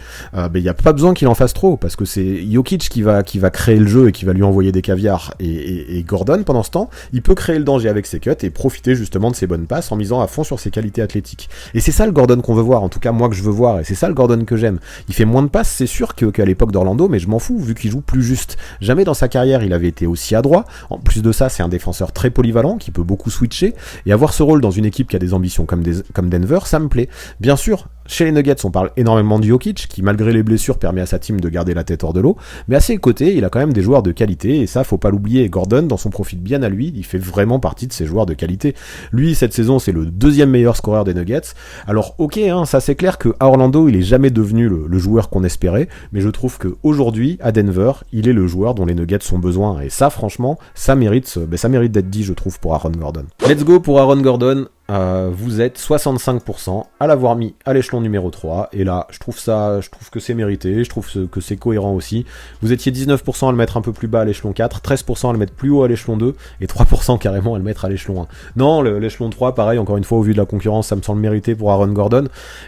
Il n'y a pas besoin qu'il en fasse trop, parce que c'est Jokic qui va créer le jeu et qui va lui envoyer des caviars, et Gordon, pendant ce temps, il peut créer le danger avec ses cuts et profiter justement de ses bonnes passes en misant à fond sur ses qualités athlétiques. Et c'est ça le Gordon qu'on veut voir, en tout cas moi que je veux voir, et c'est ça le Gordon que j'aime. Il fait moins de passes, c'est sûr, qu'à l'époque d'Orlando, mais je m'en fous, vu qu'il joue plus juste. Jamais dans sa carrière il avait été aussi adroit. En plus de ça, c'est un défenseur très polyvalent, qui peut beaucoup switcher, et avoir ce rôle dans une équipe qui a des ambitions comme Denver, ça me plaît. Bien sûr, chez les Nuggets, on parle énormément de Jokic, qui malgré les blessures permet à sa team de garder la tête hors de l'eau, mais à ses côtés, il a quand même des joueurs de qualité, et ça, faut pas l'oublier. Gordon, dans son profil bien à lui, il fait vraiment partie de ces joueurs de qualité. Lui, cette saison, c'est le deuxième meilleur scoreur des Nuggets. Alors, ok, ça c'est clair qu'à Orlando, il est jamais devenu le joueur qu'on espérait, mais je trouve qu'aujourd'hui, à Denver, il est le joueur dont les Nuggets ont besoin, et ça, franchement, ça mérite d'être dit, je trouve, pour Aaron Gordon. Let's go pour Aaron Gordon. Vous êtes 65% à l'avoir mis à l'échelon numéro 3, et là je trouve que c'est mérité, je trouve que c'est cohérent aussi. Vous étiez 19% à le mettre un peu plus bas à l'échelon 4, 13% à le mettre plus haut à l'échelon 2, et 3% carrément à le mettre à l'échelon 1. Non, l'échelon 3, pareil, encore une fois, au vu de la concurrence, ça me semble mérité pour Aaron Gordon,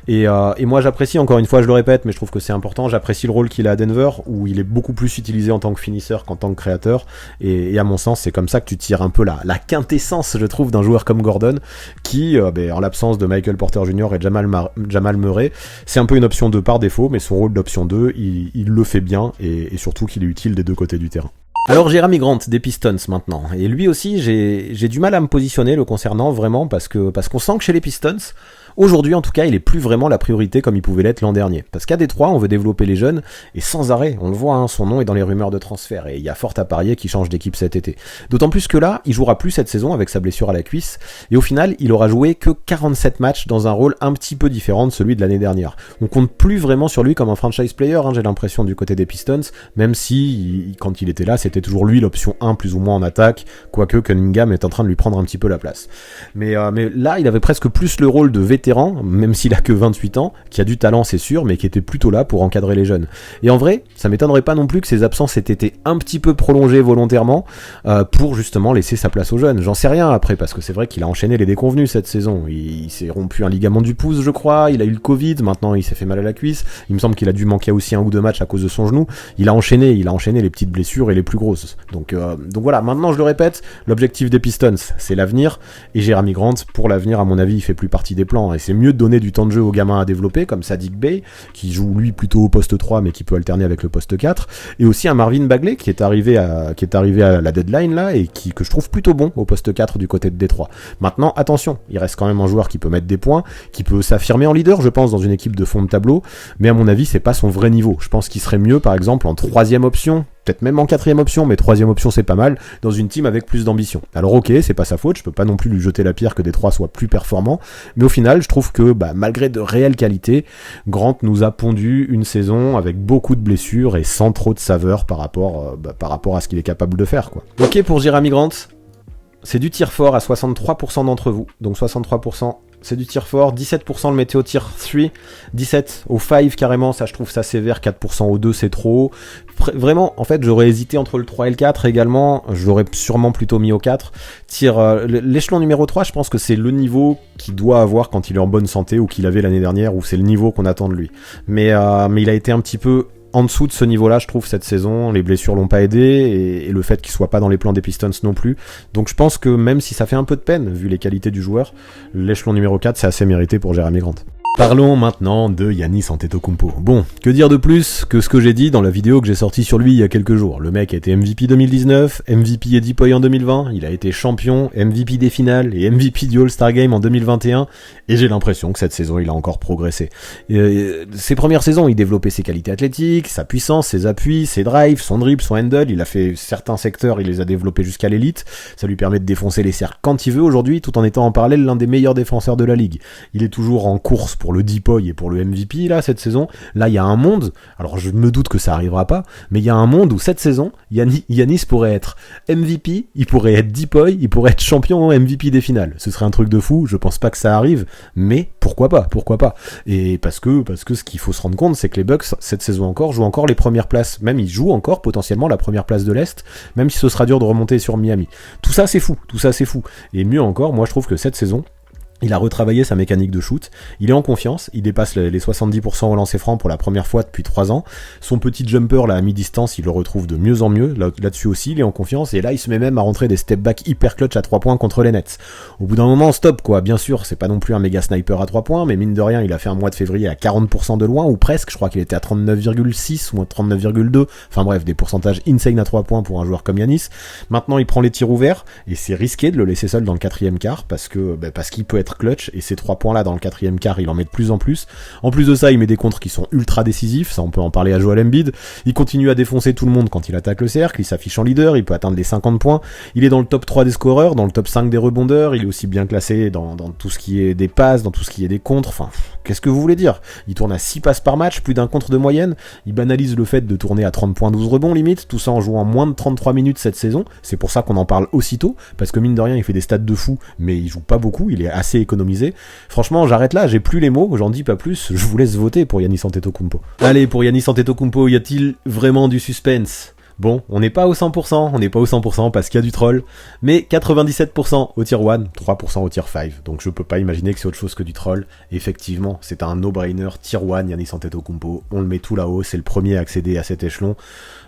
et moi j'apprécie, encore une fois, je le répète, mais je trouve que c'est important, j'apprécie le rôle qu'il a à Denver, où il est beaucoup plus utilisé en tant que finisseur qu'en tant que créateur, et à mon sens, c'est comme ça que tu tires un peu la quintessence, je trouve, d'un joueur comme Gordon, qui, en l'absence de Michael Porter Jr. et Jamal Murray, c'est un peu une option 2 par défaut, mais son rôle d'option 2, il le fait bien, et surtout qu'il est utile des deux côtés du terrain. Alors Jerami Grant des Pistons maintenant, et lui aussi j'ai du mal à me positionner le concernant vraiment, parce qu'on sent que chez les Pistons, aujourd'hui en tout cas, il est plus vraiment la priorité comme il pouvait l'être l'an dernier. Parce qu'à Détroit, on veut développer les jeunes, et sans arrêt, on le voit, son nom est dans les rumeurs de transfert, et il y a fort à parier qu'il change d'équipe cet été. D'autant plus que là, il jouera plus cette saison avec sa blessure à la cuisse, et au final, il aura joué que 47 matchs dans un rôle un petit peu différent de celui de l'année dernière. On compte plus vraiment sur lui comme un franchise player, j'ai l'impression, du côté des Pistons, même si, quand il était là, c'était toujours lui l'option 1 plus ou moins en attaque, quoique Cunningham est en train de lui prendre un petit peu la place. Mais là, il avait presque plus le rôle de vétéran, même s'il a que 28 ans, qui a du talent c'est sûr, mais qui était plutôt là pour encadrer les jeunes. Et en vrai, ça m'étonnerait pas non plus que ses absences aient été un petit peu prolongées volontairement, pour justement laisser sa place aux jeunes. J'en sais rien après, parce que c'est vrai qu'il a enchaîné les déconvenus cette saison. Il s'est rompu un ligament du pouce, je crois, il a eu le Covid, maintenant il s'est fait mal à la cuisse, il me semble qu'il a dû manquer aussi 1 ou 2 matchs à cause de son genou. Il a enchaîné les petites blessures et les plus grosses. Donc voilà, maintenant je le répète, l'objectif des Pistons, c'est l'avenir, et Jerami Grant, pour l'avenir, à mon avis, il fait plus partie des plans, et c'est mieux de donner du temps de jeu aux gamins à développer, comme Saddiq Bey, qui joue lui plutôt au poste 3, mais qui peut alterner avec le poste 4, et aussi un Marvin Bagley, qui est arrivé à la deadline, là, et que je trouve plutôt bon au poste 4 du côté de Détroit. Maintenant, attention, il reste quand même un joueur qui peut mettre des points, qui peut s'affirmer en leader, je pense, dans une équipe de fond de tableau, mais à mon avis, c'est pas son vrai niveau. Je pense qu'il serait mieux, par exemple, en 3e option, peut-être même en 4e option, mais 3e option c'est pas mal, dans une team avec plus d'ambition. Alors ok, c'est pas sa faute, je peux pas non plus lui jeter la pierre que Détroit soit plus performant, mais au final, je trouve que, malgré de réelles qualités, Grant nous a pondu une saison avec beaucoup de blessures et sans trop de saveur par rapport à ce qu'il est capable de faire, quoi. Ok pour Jerami Grant, c'est du tir fort à 63% d'entre vous, donc 63%. C'est du tir fort, 17% le mettez au tir 3, 17 au 5 carrément, ça je trouve ça sévère, 4% au 2 c'est trop haut. Vraiment, en fait j'aurais hésité entre le 3 et le 4 également, je l'aurais sûrement plutôt mis au 4. L'échelon numéro 3, je pense que c'est le niveau qu'il doit avoir quand il est en bonne santé, ou qu'il avait l'année dernière, ou c'est le niveau qu'on attend de lui. Mais il a été un petit peu en dessous de ce niveau-là, je trouve, cette saison. Les blessures l'ont pas aidé, et le fait qu'il soit pas dans les plans des Pistons non plus. Donc je pense que même si ça fait un peu de peine, vu les qualités du joueur, l'échelon numéro 4, c'est assez mérité pour Jerami Grant. Parlons maintenant de Giannis Antetokounmpo. Bon, que dire de plus que ce que j'ai dit dans la vidéo que j'ai sortie sur lui il y a quelques jours. Le mec a été MVP 2019, MVP Eddie Poy en 2020, il a été champion, MVP des finales et MVP du All-Star Game en 2021, et j'ai l'impression que cette saison il a encore progressé. Ses premières saisons, il développait ses qualités athlétiques, sa puissance, ses appuis, ses drives, son dribble, son handle, il a fait certains secteurs, il les a développés jusqu'à l'élite, ça lui permet de défoncer les cercles quand il veut aujourd'hui, tout en étant en parallèle l'un des meilleurs défenseurs de la ligue. Il est toujours en course pour le DPOY et pour le MVP là cette saison. Là il y a un monde, alors je me doute que ça arrivera pas, mais il y a un monde où cette saison Giannis pourrait être MVP, il pourrait être DPOY, il pourrait être champion MVP des finales. Ce serait un truc de fou, je pense pas que ça arrive, mais pourquoi pas. Et parce que ce qu'il faut se rendre compte, c'est que les Bucks cette saison encore jouent encore les premières places, même ils jouent encore potentiellement la première place de l'Est, même si ce sera dur de remonter sur Miami. Tout ça c'est fou. Et mieux encore, moi je trouve que cette saison, il a retravaillé sa mécanique de shoot, il est en confiance, il dépasse les 70% au lancer franc pour la première fois depuis 3 ans, son petit jumper là à mi-distance, il le retrouve de mieux en mieux, là-dessus aussi il est en confiance, et là il se met même à rentrer des step back hyper clutch à 3 points contre les Nets. Au bout d'un moment, stop quoi, bien sûr, c'est pas non plus un méga sniper à 3 points, mais mine de rien, il a fait un mois de février à 40% de loin, ou presque, je crois qu'il était à 39,6 ou à 39,2, enfin bref, des pourcentages insane à 3 points pour un joueur comme Giannis. Maintenant il prend les tirs ouverts, et c'est risqué de le laisser seul dans le quatrième quart, parce qu'il peut être clutch, et ces 3 points là dans le quatrième quart il en met de plus en plus. En plus de ça il met des contres qui sont ultra décisifs, ça on peut en parler à Joel Embiid. Il continue à défoncer tout le monde quand il attaque le cercle, il s'affiche en leader, il peut atteindre les 50 points, il est dans le top 3 des scoreurs, dans le top 5 des rebondeurs, il est aussi bien classé dans tout ce qui est des passes, dans tout ce qui est des contres, enfin qu'est-ce que vous voulez dire, il tourne à 6 passes par match, plus d'un contre de moyenne, il banalise le fait de tourner à 30 points 12 rebonds limite, tout ça en jouant moins de 33 minutes cette saison, c'est pour ça qu'on en parle aussitôt, parce que mine de rien il fait des stats de fou, mais il joue pas beaucoup, il est assez économisé. Franchement, j'arrête là, j'ai plus les mots, j'en dis pas plus, je vous laisse voter pour Giannis Antetokounmpo. Allez, pour Giannis Antetokounmpo, y a-t-il vraiment du suspense ? Bon, on n'est pas au 100% parce qu'il y a du troll, mais 97% au tier 1, 3% au tier 5, donc je peux pas imaginer que c'est autre chose que du troll. Effectivement, c'est un no-brainer, tier 1, Giannis Antetokounmpo, on le met tout là-haut, c'est le premier à accéder à cet échelon.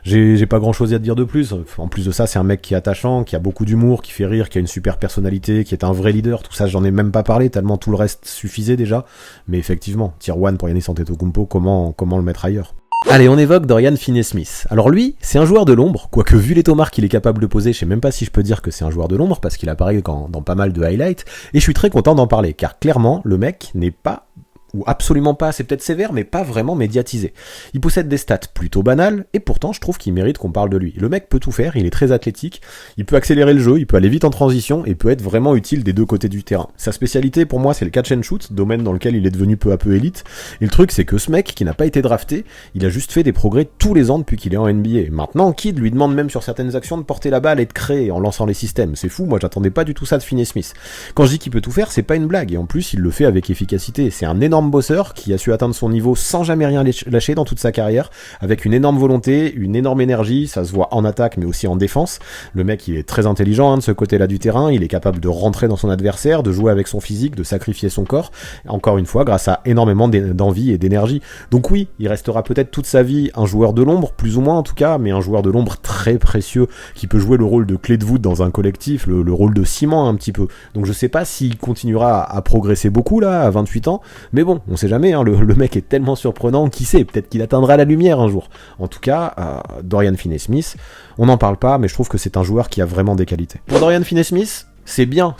J'ai pas grand chose à te dire de plus, en plus de ça c'est un mec qui est attachant, qui a beaucoup d'humour, qui fait rire, qui a une super personnalité, qui est un vrai leader, tout ça j'en ai même pas parlé, tellement tout le reste suffisait déjà, mais effectivement, tier 1 pour Giannis Antetokounmpo, comment le mettre ailleurs ? Allez, on évoque Dorian Finney-Smith. Alors lui, c'est un joueur de l'ombre, quoique vu les tomards qu'il est capable de poser, je sais même pas si je peux dire que c'est un joueur de l'ombre, parce qu'il apparaît dans pas mal de highlights, et je suis très content d'en parler, car clairement, le mec n'est pas, ou absolument pas, c'est peut-être sévère, mais pas vraiment médiatisé. Il possède des stats plutôt banales, et pourtant je trouve qu'il mérite qu'on parle de lui. Le mec peut tout faire, il est très athlétique, il peut accélérer le jeu, il peut aller vite en transition, et peut être vraiment utile des deux côtés du terrain. Sa spécialité pour moi c'est le catch and shoot, domaine dans lequel il est devenu peu à peu élite, et le truc c'est que ce mec qui n'a pas été drafté, il a juste fait des progrès tous les ans depuis qu'il est en NBA. Maintenant, Kid lui demande même sur certaines actions de porter la balle et de créer en lançant les systèmes. C'est fou, moi j'attendais pas du tout ça de Finney-Smith. Quand je dis qu'il peut tout faire, c'est pas une blague, et en plus il le fait avec efficacité. C'est un énorme bosseur qui a su atteindre son niveau sans jamais rien lâcher dans toute sa carrière, avec une énorme volonté, une énorme énergie, ça se voit en attaque mais aussi en défense. Le mec il est très intelligent de ce côté-là du terrain, il est capable de rentrer dans son adversaire, de jouer avec son physique, de sacrifier son corps, encore une fois grâce à énormément d'envie et d'énergie. Donc oui, il restera peut-être toute sa vie un joueur de l'ombre, plus ou moins en tout cas, mais un joueur de l'ombre très précieux, qui peut jouer le rôle de clé de voûte dans un collectif, le rôle de ciment un petit peu. Donc je sais pas s'il continuera à progresser beaucoup là, à 28 ans, mais bon, on sait jamais, le mec est tellement surprenant, qui sait, peut-être qu'il atteindra la lumière un jour. En tout cas, Dorian Finney-Smith, on n'en parle pas, mais je trouve que c'est un joueur qui a vraiment des qualités. Pour Dorian Finney-Smith, c'est bien.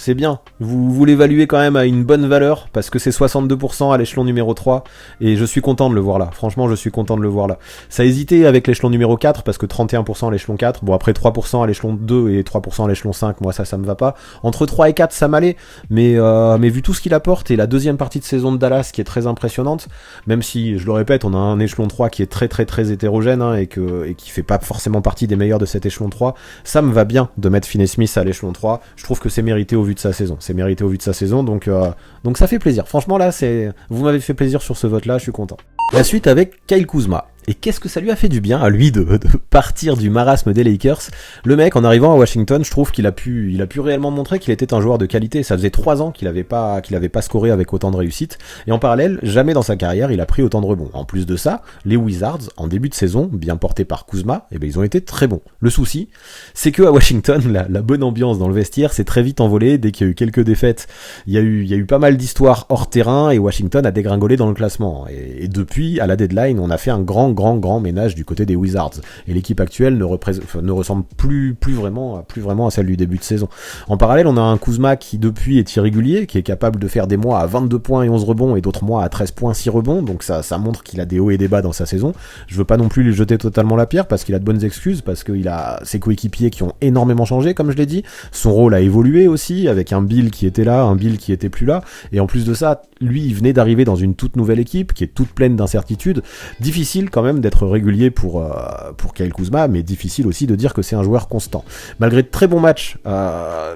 Vous l'évaluez quand même à une bonne valeur, parce que c'est 62% à l'échelon numéro 3, et je suis content de le voir là. Franchement, je suis content de le voir là. Ça a hésité avec l'échelon numéro 4, parce que 31% à l'échelon 4, bon après 3% à l'échelon 2 et 3% à l'échelon 5, moi ça me va pas. Entre 3 et 4, ça m'allait, mais vu tout ce qu'il apporte, et la deuxième partie de saison de Dallas qui est très impressionnante, même si, je le répète, on a un échelon 3 qui est très très très hétérogène, et qui fait pas forcément partie des meilleurs de cet échelon 3, ça me va bien de mettre Finney-Smith à l'échelon 3, je trouve que c'est mérité au vu de sa saison, donc ça fait plaisir. Franchement là, vous m'avez fait plaisir sur ce vote là, je suis content. La suite avec Kyle Kuzma. Et qu'est-ce que ça lui a fait du bien à lui de partir du marasme des Lakers. Le mec, en arrivant à Washington, je trouve qu'il a pu réellement montrer qu'il était un joueur de qualité. Ça faisait 3 ans qu'il avait pas scoré avec autant de réussite. Et en parallèle, jamais dans sa carrière, il a pris autant de rebonds. En plus de ça, les Wizards, en début de saison, bien portés par Kuzma, ils ont été très bons. Le souci, c'est que à Washington, la bonne ambiance dans le vestiaire s'est très vite envolée dès qu'il y a eu quelques défaites. Il y a eu pas mal d'histoires hors terrain et Washington a dégringolé dans le classement. Et depuis, à la deadline, on a fait un grand grand ménage du côté des Wizards. Et l'équipe actuelle ne ressemble plus vraiment à celle du début de saison. En parallèle, on a un Kuzma qui depuis est irrégulier, qui est capable de faire des mois à 22 points et 11 rebonds et d'autres mois à 13 points 6 rebonds, donc ça montre qu'il a des hauts et des bas dans sa saison. Je veux pas non plus lui jeter totalement la pierre parce qu'il a de bonnes excuses, parce qu'il a ses coéquipiers qui ont énormément changé, comme je l'ai dit. Son rôle a évolué aussi, avec un Bill qui était là, un Bill qui était plus là, et en plus de ça, lui, il venait d'arriver dans une toute nouvelle équipe qui est toute pleine d'incertitudes. Difficile quand même d'être régulier pour Kyle Kuzma, mais difficile aussi de dire que c'est un joueur constant. Malgré de très bons matchs,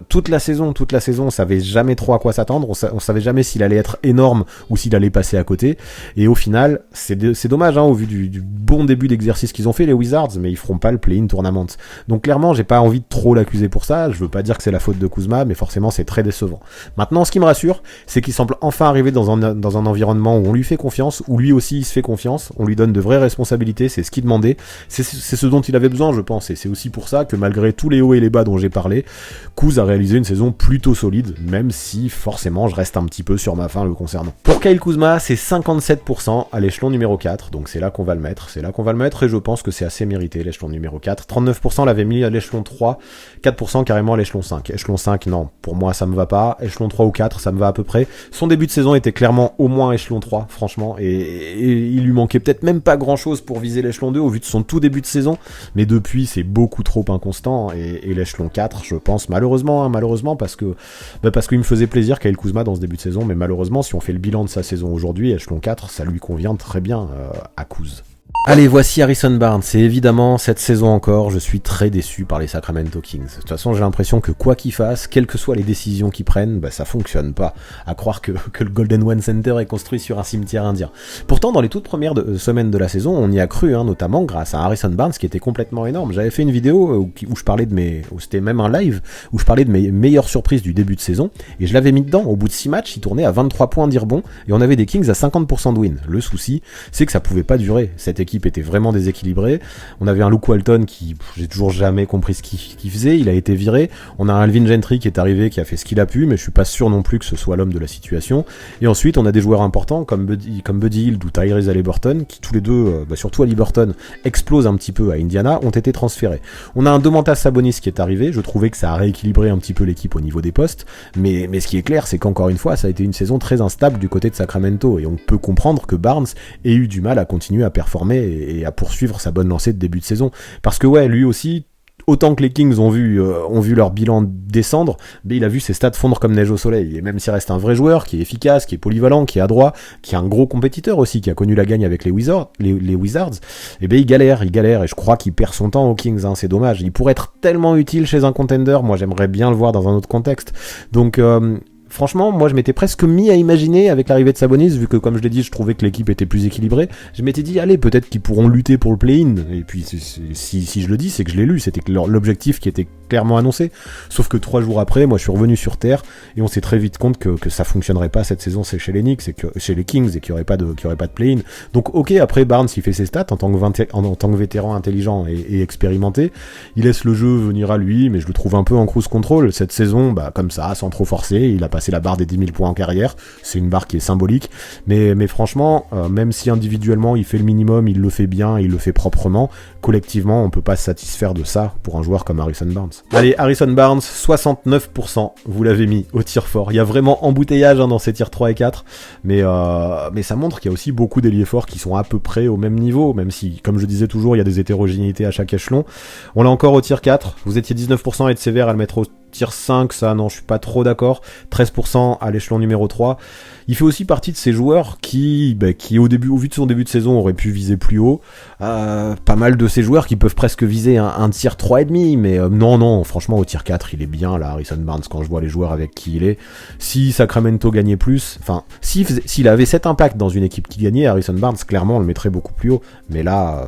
toute la saison, on savait jamais trop à quoi s'attendre, on savait jamais s'il allait être énorme ou s'il allait passer à côté, et au final, c'est dommage, hein, au vu du bon début d'exercice qu'ils ont fait, les Wizards, mais ils feront pas le play-in tournament. Donc clairement, j'ai pas envie de trop l'accuser pour ça, je veux pas dire que c'est la faute de Kuzma, mais forcément c'est très décevant. Maintenant, ce qui me rassure, c'est qu'il semble enfin arriver dans un environnement où on lui fait confiance, où lui aussi il se fait confiance, on lui donne de vraies responsabilités, c'est ce qu'il demandait, c'est ce dont il avait besoin, je pense, et c'est aussi pour ça que malgré tous les hauts et les bas dont j'ai parlé, Kuz a réalisé une saison plutôt solide, même si forcément je reste un petit peu sur ma faim le concernant. Pour Kyle Kuzma, c'est 57% à l'échelon numéro 4, donc c'est là qu'on va le mettre, et je pense que c'est assez mérité l'échelon numéro 4. 39% l'avait mis à l'échelon 3, 4% carrément à l'échelon 5. Échelon 5, non, pour moi ça me va pas, échelon 3 ou 4, ça me va à peu près. Son début de saison était clairement au moins échelon 3, franchement, et il lui manquait peut-être même pas grand chose pour viser l'échelon 2 au vu de son tout début de saison, mais depuis c'est beaucoup trop inconstant, et l'échelon 4, je pense, malheureusement, parce qu'il me faisait plaisir Kyle Kuzma dans ce début de saison, mais malheureusement, si on fait le bilan de sa saison aujourd'hui, échelon 4, ça lui convient très bien à Kuz. Allez, voici Harrison Barnes, et évidemment, cette saison encore, je suis très déçu par les Sacramento Kings. De toute façon, j'ai l'impression que quoi qu'ils fassent, quelles que soient les décisions qu'ils prennent, ça fonctionne pas. À croire que le Golden One Center est construit sur un cimetière indien. Pourtant, dans les toutes premières semaines de la saison, on y a cru, hein, notamment grâce à Harrison Barnes, qui était complètement énorme. J'avais fait une vidéo où je parlais c'était même un live, où je parlais de mes meilleures surprises du début de saison, et je l'avais mis dedans. Au bout de 6 matchs, il tournait à 23 points d'rebond, et on avait des Kings à 50% de win. Le souci, c'est que ça pouvait pas durer. Cette équipe était vraiment déséquilibrée. On avait un Luke Walton qui, j'ai toujours jamais compris ce qu'il faisait, il a été viré. On a un Alvin Gentry qui est arrivé, qui a fait ce qu'il a pu, mais je suis pas sûr non plus que ce soit l'homme de la situation. Et ensuite, on a des joueurs importants comme Buddy Hield ou Tyrese Haliburton, qui tous les deux, surtout Haliburton, explosent un petit peu à Indiana, ont été transférés. On a un Domantas Sabonis qui est arrivé, je trouvais que ça a rééquilibré un petit peu l'équipe au niveau des postes, mais ce qui est clair, c'est qu'encore une fois, ça a été une saison très instable du côté de Sacramento, et on peut comprendre que Barnes ait eu du mal à continuer à performer et à poursuivre sa bonne lancée de début de saison. Parce que ouais, lui aussi, autant que les Kings ont vu leur bilan descendre, mais il a vu ses stats fondre comme neige au soleil. Et même s'il reste un vrai joueur, qui est efficace, qui est polyvalent, qui est adroit, qui est un gros compétiteur aussi, qui a connu la gagne avec les Wizards, et il galère, et je crois qu'il perd son temps aux Kings, hein, c'est dommage. Il pourrait être tellement utile chez un contender, moi j'aimerais bien le voir dans un autre contexte. Donc franchement, moi je m'étais presque mis à imaginer avec l'arrivée de Sabonis, vu que comme je l'ai dit, je trouvais que l'équipe était plus équilibrée, je m'étais dit, allez, peut-être qu'ils pourront lutter pour le play-in, et puis si je le dis, c'est que je l'ai lu, c'était l'objectif qui était clairement annoncé, sauf que 3 jours après, moi je suis revenu sur Terre, et on s'est très vite compte que ça fonctionnerait pas cette saison, c'est chez les Knicks, chez les Kings, et qu'il y aurait pas de play-in. Donc ok, après Barnes il fait ses stats en tant que vétéran intelligent et expérimenté, il laisse le jeu venir à lui, mais je le trouve un peu en cruise control, cette saison, comme ça, sans trop forcer, il a passé la barre des 10 000 points en carrière, c'est une barre qui est symbolique, mais franchement, même si individuellement il fait le minimum, il le fait bien, il le fait proprement, collectivement on peut pas se satisfaire de ça pour un joueur comme Harrison Barnes. Allez, Harrison Barnes, 69%, vous l'avez mis au tir fort, il y a vraiment embouteillage dans ces tirs 3 et 4, mais ça montre qu'il y a aussi beaucoup d'ailiers forts qui sont à peu près au même niveau, même si, comme je disais toujours, il y a des hétérogénéités à chaque échelon. On l'a encore au tir 4, vous étiez 19% à être sévère à le mettre au tir 5, ça non, je suis pas trop d'accord. 13% à l'échelon numéro 3. Il fait aussi partie de ces joueurs qui au vu de son début de saison, auraient pu viser plus haut. Pas mal de ces joueurs qui peuvent presque viser un tir 3,5, mais non, franchement, au tir 4, il est bien, là, Harrison Barnes, quand je vois les joueurs avec qui il est. Si Sacramento gagnait plus, enfin, s'il avait cet impact dans une équipe qui gagnait, Harrison Barnes, clairement, on le mettrait beaucoup plus haut. Mais là,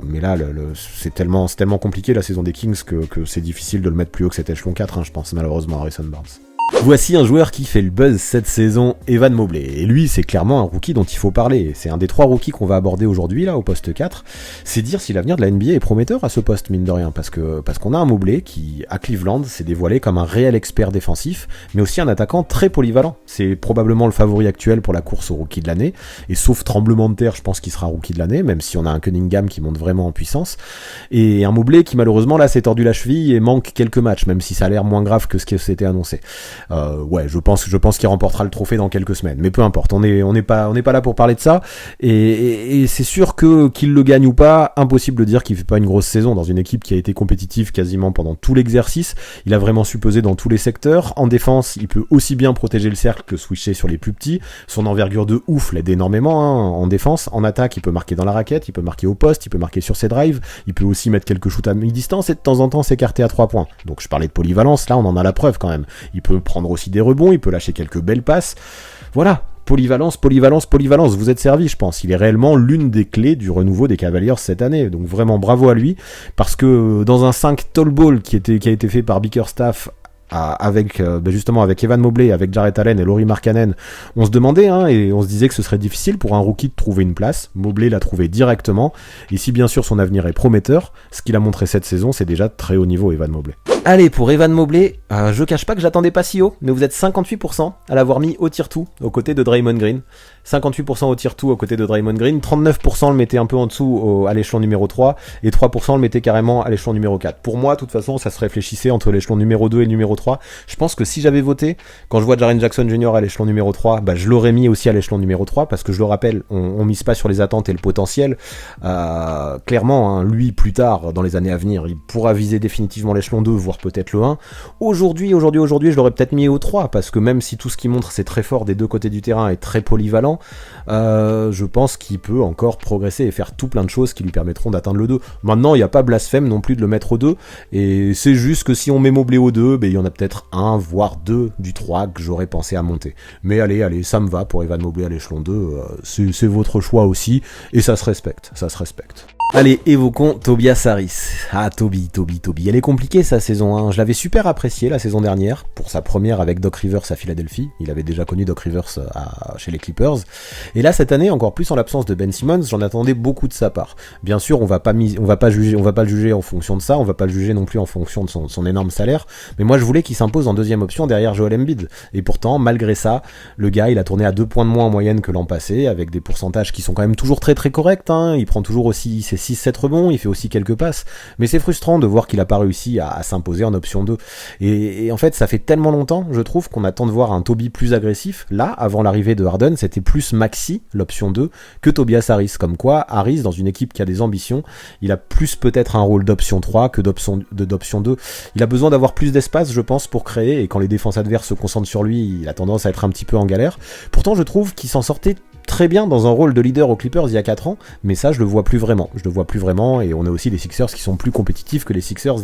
c'est tellement compliqué, la saison des Kings, que c'est difficile de le mettre plus haut que cet échelon 4, hein, je pense, malheureusement, Harrison Barnes. Voici un joueur qui fait le buzz cette saison, Evan Mobley. Et lui, c'est clairement un rookie dont il faut parler. C'est un des 3 rookies qu'on va aborder aujourd'hui, là, au poste 4. C'est dire si l'avenir de la NBA est prometteur à ce poste, mine de rien. Parce qu'on a un Mobley qui, à Cleveland, s'est dévoilé comme un réel expert défensif, mais aussi un attaquant très polyvalent. C'est probablement le favori actuel pour la course au rookie de l'année. Et sauf tremblement de terre, je pense qu'il sera rookie de l'année, même si on a un Cunningham qui monte vraiment en puissance. Et un Mobley qui, malheureusement, là, s'est tordu la cheville et manque quelques matchs, même si ça a l'air moins grave que ce qui s'était annoncé. Ouais, je pense qu'il remportera le trophée dans quelques semaines, mais peu importe, on n'est pas là pour parler de ça, et c'est sûr qu'il le gagne ou pas, impossible de dire qu'il fait pas une grosse saison dans une équipe qui a été compétitive quasiment pendant tout l'exercice. Il a vraiment su peser dans tous les secteurs. En défense, il peut aussi bien protéger le cercle que switcher sur les plus petits. Son envergure de ouf l'aide énormément en défense. En attaque, il peut marquer dans la raquette, il peut marquer au poste, il peut marquer sur ses drives, il peut aussi mettre quelques shoots à mi-distance et de temps en temps s'écarter à 3 points. Donc je parlais de polyvalence, là on en a la preuve quand même. Il peut prendre aussi des rebonds, il peut lâcher quelques belles passes. Voilà, polyvalence, vous êtes servi, je pense. Il est réellement l'une des clés du renouveau des Cavaliers cette année. Donc vraiment bravo à lui, parce que dans un 5 tall ball qui a été fait par Bickerstaff, avec justement avec Evan Mobley, avec Jarrett Allen et Lauri Markkanen, on se demandait et on se disait que ce serait difficile pour un rookie de trouver une place. Mobley l'a trouvé directement, et si bien sûr son avenir est prometteur, ce qu'il a montré cette saison, c'est déjà très haut niveau. Evan Mobley. Allez, pour Evan Mobley, je cache pas que j'attendais pas si haut, mais vous êtes 58% à l'avoir mis au tier 2 aux côtés de Draymond Green. 58% au tier 2 aux côtés de Draymond Green, 39% le mettait un peu en dessous à l'échelon numéro 3, et 3% le mettait carrément à l'échelon numéro 4. Pour moi, de toute façon, ça se réfléchissait entre l'échelon numéro 2 et le numéro 3. Je pense que si j'avais voté, quand je vois Jaren Jackson Jr. à l'échelon numéro 3, je l'aurais mis aussi à l'échelon numéro 3, parce que je le rappelle, on mise pas sur les attentes et le potentiel. Clairement, lui, plus tard, dans les années à venir, il pourra viser définitivement l'échelon 2, voire peut-être le 1. Aujourd'hui, je l'aurais peut-être mis au 3, parce que même si tout ce qu'il montre, c'est très fort des deux côtés du terrain et très polyvalent, je pense qu'il peut encore progresser et faire tout plein de choses qui lui permettront d'atteindre le 2. Maintenant, il n'y a pas blasphème non plus de le mettre au 2, et c'est juste que si on met Mobley au 2, il y en a peut-être un, voire 2 du 3 que j'aurais pensé à monter. Mais allez, ça me va pour Evan Mobley à l'échelon 2, c'est votre choix aussi, et ça se respecte. Allez, évoquons Tobias Harris. Ah, Toby. Elle est compliquée sa saison 1. Je l'avais super apprécié la saison dernière, pour sa première avec Doc Rivers à Philadelphie. Il avait déjà connu Doc Rivers chez les Clippers. Et là, cette année, encore plus en l'absence de Ben Simmons, j'en attendais beaucoup de sa part. Bien sûr, on va pas le juger en fonction de ça, on va pas le juger non plus en fonction de son énorme salaire. Mais moi, je voulais qu'il s'impose en deuxième option derrière Joel Embiid. Et pourtant, malgré ça, le gars, il a tourné à 2 points de moins en moyenne que l'an passé, avec des pourcentages qui sont quand même toujours très très corrects. Il prend toujours aussi ses 6-7 rebonds, il fait aussi quelques passes, mais c'est frustrant de voir qu'il a pas réussi à s'imposer en option 2. Et en fait, ça fait tellement longtemps, je trouve, qu'on attend de voir un Toby plus agressif. Là, avant l'arrivée de Harden, c'était plus Maxi, l'option 2, que Tobias Harris. Comme quoi, Harris, dans une équipe qui a des ambitions, il a plus peut-être un rôle d'option 3 que d'option 2. Il a besoin d'avoir plus d'espace, je pense, pour créer, et quand les défenses adverses se concentrent sur lui, il a tendance à être un petit peu en galère. Pourtant, je trouve qu'il s'en sortait très bien dans un rôle de leader aux Clippers il y a 4 ans, mais ça je le vois plus vraiment, et on a aussi des Sixers qui sont plus compétitifs que les Sixers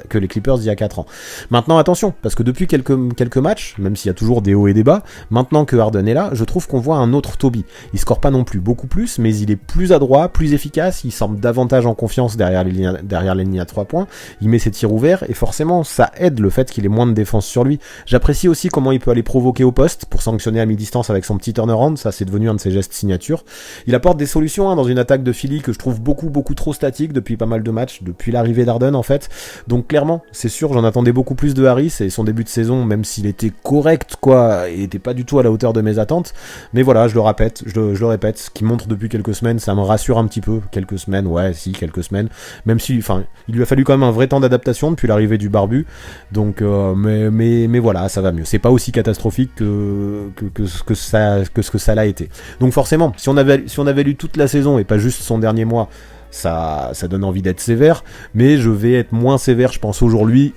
que les Clippers d'il y a 4 ans. Maintenant attention, parce que depuis quelques matchs, même s'il y a toujours des hauts et des bas, maintenant que Harden est là, je trouve qu'on voit un autre Toby. Il score pas non plus beaucoup plus, mais il est plus adroit, plus efficace, il semble davantage en confiance derrière les lignes à 3 points, il met ses tirs ouverts, et forcément ça aide le fait qu'il ait moins de défense sur lui. J'apprécie aussi comment il peut aller provoquer au poste pour sanctionner à mi-distance avec son petit turnaround, ça c'est devenu un de ses gestes signature. Il apporte des solutions dans une attaque de Philly que je trouve beaucoup trop statique depuis pas mal de matchs, depuis l'arrivée d'Harden en fait. Donc clairement, c'est sûr, j'en attendais beaucoup plus de Harris, et son début de saison, même s'il était correct il était pas du tout à la hauteur de mes attentes. Mais voilà, je le répète, ce qu'il montre depuis quelques semaines, ça me rassure un petit peu. Quelques semaines, même si, il lui a fallu quand même un vrai temps d'adaptation depuis l'arrivée du barbu. Donc, mais voilà, ça va mieux. C'est pas aussi catastrophique que ce que ça l'a été. Donc forcément, si on avait lu toute la saison et pas juste son dernier mois, ça donne envie d'être sévère, mais je vais être moins sévère, je pense, aujourd'hui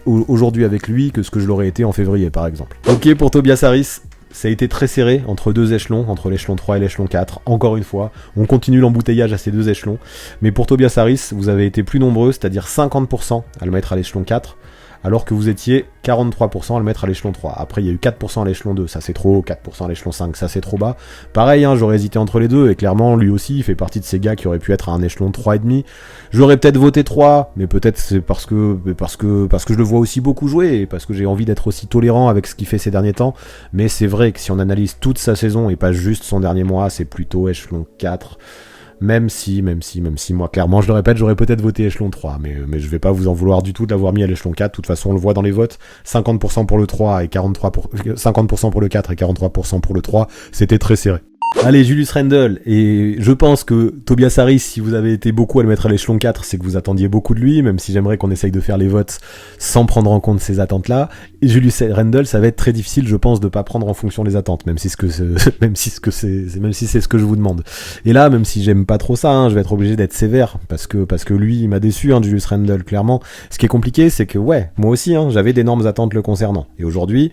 avec lui que ce que je l'aurais été en février, par exemple. Ok, pour Tobias Harris, ça a été très serré entre 2 échelons, entre l'échelon 3 et l'échelon 4, encore une fois. On continue l'embouteillage à ces 2 échelons, mais pour Tobias Harris, vous avez été plus nombreux, c'est-à-dire 50% à le mettre à l'échelon 4, alors que vous étiez 43% à le mettre à l'échelon 3. Après, il y a eu 4% à l'échelon 2, ça c'est trop haut, 4% à l'échelon 5, ça c'est trop bas. Pareil, hein, j'aurais hésité entre les deux, et clairement, lui aussi, il fait partie de ces gars qui auraient pu être à un échelon 3,5. J'aurais peut-être voté 3, mais peut-être c'est parce que je le vois aussi beaucoup jouer, et parce que j'ai envie d'être aussi tolérant avec ce qu'il fait ces derniers temps. Mais c'est vrai que si on analyse toute sa saison, et pas juste son dernier mois, c'est plutôt échelon 4. Même si, moi, clairement, je le répète, j'aurais peut-être voté échelon 3, mais je vais pas vous en vouloir du tout de l'avoir mis à l'échelon 4. De toute façon, on le voit dans les votes, 50% pour le 3 et 50% pour le 4 et 43% pour le 3, c'était très serré. Allez, Julius Randle, et je pense que Tobias Harris, si vous avez été beaucoup à le mettre à l'échelon 4, c'est que vous attendiez beaucoup de lui, même si j'aimerais qu'on essaye de faire les votes sans prendre en compte ces attentes-là. Et Julius Randle, ça va être très difficile, je pense, de pas prendre en fonction les attentes, même si c'est ce que je vous demande. Et là, même si j'aime pas trop ça, hein, je vais être obligé d'être sévère, parce que lui, il m'a déçu, hein, Julius Randle, clairement. Ce qui est compliqué, c'est que, ouais, moi aussi, hein, j'avais d'énormes attentes le concernant. Et aujourd'hui,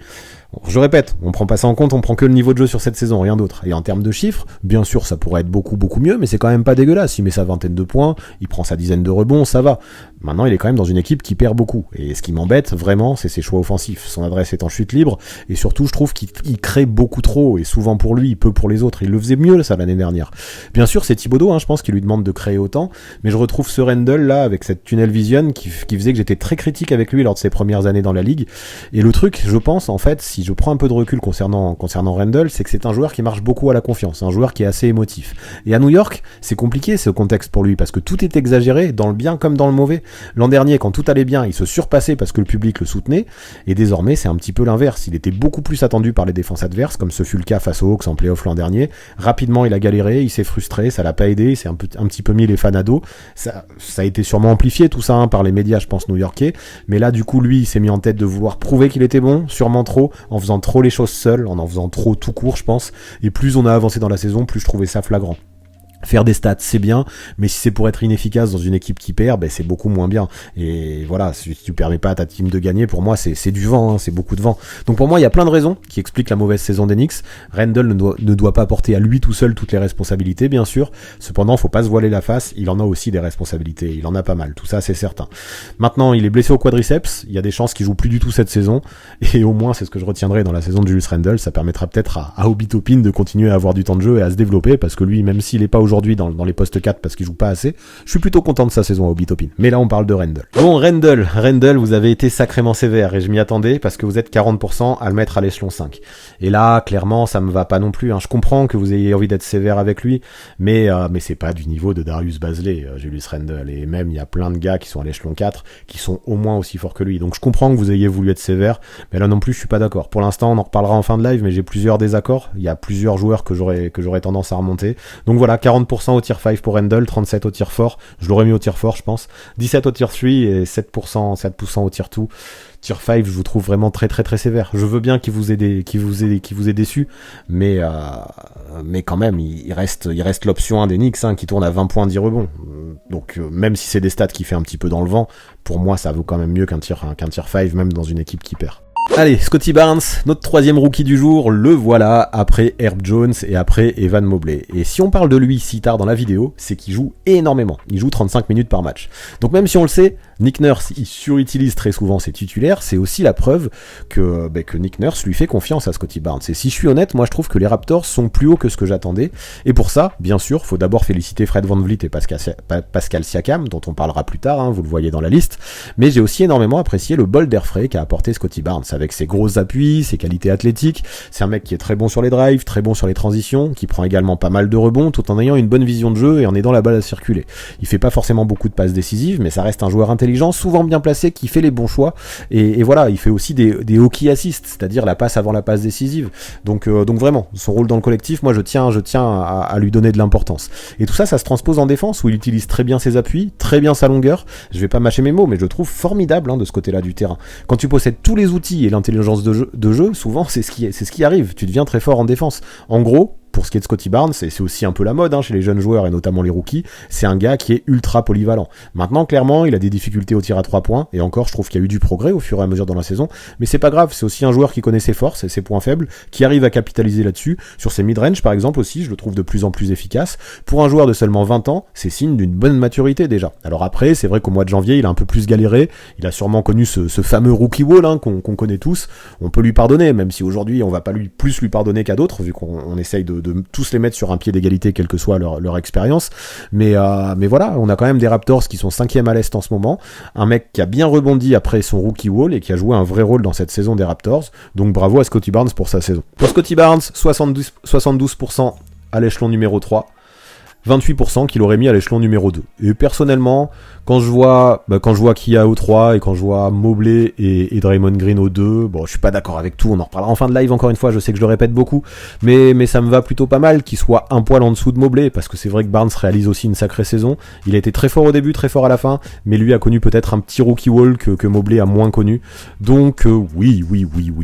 je répète, on prend pas ça en compte, on prend que le niveau de jeu sur cette saison, rien d'autre. Et en termes de chiffres, bien sûr, ça pourrait être beaucoup mieux, mais c'est quand même pas dégueulasse. Il met sa vingtaine de points, il prend sa dizaine de rebonds, ça va. Maintenant, il est quand même dans une équipe qui perd beaucoup. Et ce qui m'embête, vraiment, c'est ses choix offensifs. Son adresse est en chute libre, et surtout, je trouve qu'il crée beaucoup trop, et souvent pour lui, peu pour les autres. Il le faisait mieux, ça, l'année dernière. Bien sûr, c'est Thibodeau, hein, je pense, qui lui demande de créer autant, mais je retrouve ce Randle, là, avec cette tunnel vision, qui faisait que j'étais très critique avec lui lors de ses premières années dans la ligue. Et le truc, je pense, en fait, si je prends un peu de recul concernant Randle, c'est que c'est un joueur qui marche beaucoup à la confiance, un joueur qui est assez émotif. Et à New York, c'est compliqué ce contexte pour lui, parce que tout est exagéré, dans le bien comme dans le mauvais. L'an dernier, quand tout allait bien, il se surpassait parce que le public le soutenait, et désormais, c'est un petit peu l'inverse. Il était beaucoup plus attendu par les défenses adverses, comme ce fut le cas face aux Hawks en play-off l'an dernier. Rapidement, il a galéré, il s'est frustré, ça l'a pas aidé, il s'est un petit peu mis les fans à dos. Ça a été sûrement amplifié tout ça, hein, par les médias, je pense, new-yorkais. Mais là, du coup, lui, il s'est mis en tête de vouloir prouver qu'il était bon, sûrement trop, en faisant trop les choses seul, en faisant trop tout court, je pense. Et plus on a avancé dans la saison, plus je trouvais ça flagrant. Faire des stats, c'est bien, mais si c'est pour être inefficace dans une équipe qui perd, ben c'est beaucoup moins bien. Et voilà, si tu permets pas à ta team de gagner, pour moi, c'est du vent, hein, c'est beaucoup de vent. Donc pour moi, il y a plein de raisons qui expliquent la mauvaise saison des Knicks. Randle ne doit pas porter à lui tout seul toutes les responsabilités, bien sûr. Cependant, faut pas se voiler la face, il en a aussi des responsabilités, il en a pas mal, tout ça, c'est certain. Maintenant, il est blessé au quadriceps, il y a des chances qu'il joue plus du tout cette saison, et au moins, c'est ce que je retiendrai dans la saison de Julius Randle, ça permettra peut-être à Obi Toppin de continuer à avoir du temps de jeu et à se développer, parce que lui, même s'il est pas aujourd'hui dans les postes 4 parce qu'il joue pas assez, je suis plutôt content de sa saison à Obi Toppin. Mais là on parle de Randle. Bon, Randle, vous avez été sacrément sévère et je m'y attendais parce que vous êtes 40% à le mettre à l'échelon 5. Et là, clairement, ça me va pas non plus, hein. Je comprends que vous ayez envie d'être sévère avec lui, mais c'est pas du niveau de Darius Bazley, Julius Randle, et même il y a plein de gars qui sont à l'échelon 4 qui sont au moins aussi forts que lui. Donc je comprends que vous ayez voulu être sévère, mais là non plus je suis pas d'accord. Pour l'instant, on en reparlera en fin de live, mais j'ai plusieurs désaccords. Il y a plusieurs joueurs que j'aurais tendance à remonter. Donc voilà, 40% au tier 5 pour Randle, 37 au tier 4, je l'aurais mis au tier 4 je pense, 17 au tier 3 et 7% au tier 2. Tier 5, je vous trouve vraiment très très très sévère. Je veux bien qu'il vous ait déçu, mais quand même, il reste l'option 1 des Knicks, hein, qui tourne à 20 points 10 rebonds. Donc même si c'est des stats qui fait un petit peu dans le vent, pour moi ça vaut quand même mieux qu'un tier 5, même dans une équipe qui perd. Allez, Scottie Barnes, notre troisième rookie du jour, le voilà, après Herb Jones et après Evan Mobley. Et si on parle de lui si tard dans la vidéo, c'est qu'il joue énormément. Il joue 35 minutes par match. Donc même si on le sait, Nick Nurse, il surutilise très souvent ses titulaires, c'est aussi la preuve que Nick Nurse lui fait confiance à Scottie Barnes. Et si je suis honnête, moi je trouve que les Raptors sont plus hauts que ce que j'attendais. Et pour ça, bien sûr, faut d'abord féliciter Fred VanVleet et Pascal Siakam, dont on parlera plus tard, hein, vous le voyez dans la liste. Mais j'ai aussi énormément apprécié le bol d'air frais qu'a apporté Scottie Barnes, avec ses gros appuis, ses qualités athlétiques. C'est un mec qui est très bon sur les drives, très bon sur les transitions, qui prend également pas mal de rebonds, tout en ayant une bonne vision de jeu et en aidant la balle à circuler. Il fait pas forcément beaucoup de passes décisives, mais ça reste un joueur intelligent, souvent bien placé, qui fait les bons choix. Et voilà, il fait aussi des hockey assists, c'est-à-dire la passe avant la passe décisive. Donc vraiment, son rôle dans le collectif, moi je tiens à lui donner de l'importance. Et tout ça se transpose en défense, où il utilise très bien ses appuis, très bien sa longueur. Je vais pas mâcher mes mots, mais je trouve formidable, hein, de ce côté-là du terrain. Quand tu possèdes tous les outils et l'intelligence de jeu, souvent c'est ce qui arrive, tu deviens très fort en défense. En gros, pour ce qui est de Scottie Barnes, et c'est aussi un peu la mode chez les jeunes joueurs et notamment les rookies, c'est un gars qui est ultra polyvalent. Maintenant, clairement, il a des difficultés au tir à 3 points, et encore, je trouve qu'il y a eu du progrès au fur et à mesure dans la saison, mais c'est pas grave, c'est aussi un joueur qui connaît ses forces et ses points faibles, qui arrive à capitaliser là-dessus. Sur ses mid-range, par exemple, aussi, je le trouve de plus en plus efficace. Pour un joueur de seulement 20 ans, c'est signe d'une bonne maturité déjà. Alors après, c'est vrai qu'au mois de janvier, il a un peu plus galéré, il a sûrement connu ce fameux rookie wall qu'on connaît tous. On peut lui pardonner, même si aujourd'hui on va pas plus lui pardonner qu'à d'autres, vu qu'on essaye de tous les mettre sur un pied d'égalité, quelle que soit leur expérience. Mais voilà, on a quand même des Raptors qui sont 5e à l'Est en ce moment, un mec qui a bien rebondi après son rookie wall et qui a joué un vrai rôle dans cette saison des Raptors. Donc bravo à Scottie Barnes pour sa saison. Pour Scottie Barnes, 72% à l'échelon numéro 3. 28% qu'il aurait mis à l'échelon numéro 2. Et personnellement, quand je vois Kia au 3 et quand je vois Mobley et Draymond Green au 2, bon, je suis pas d'accord avec tout, on en reparlera en fin de live encore une fois, je sais que je le répète beaucoup, mais ça me va plutôt pas mal qu'il soit un poil en dessous de Mobley, parce que c'est vrai que Barnes réalise aussi une sacrée saison, il a été très fort au début, très fort à la fin, mais lui a connu peut-être un petit rookie wall que Mobley a moins connu, donc oui,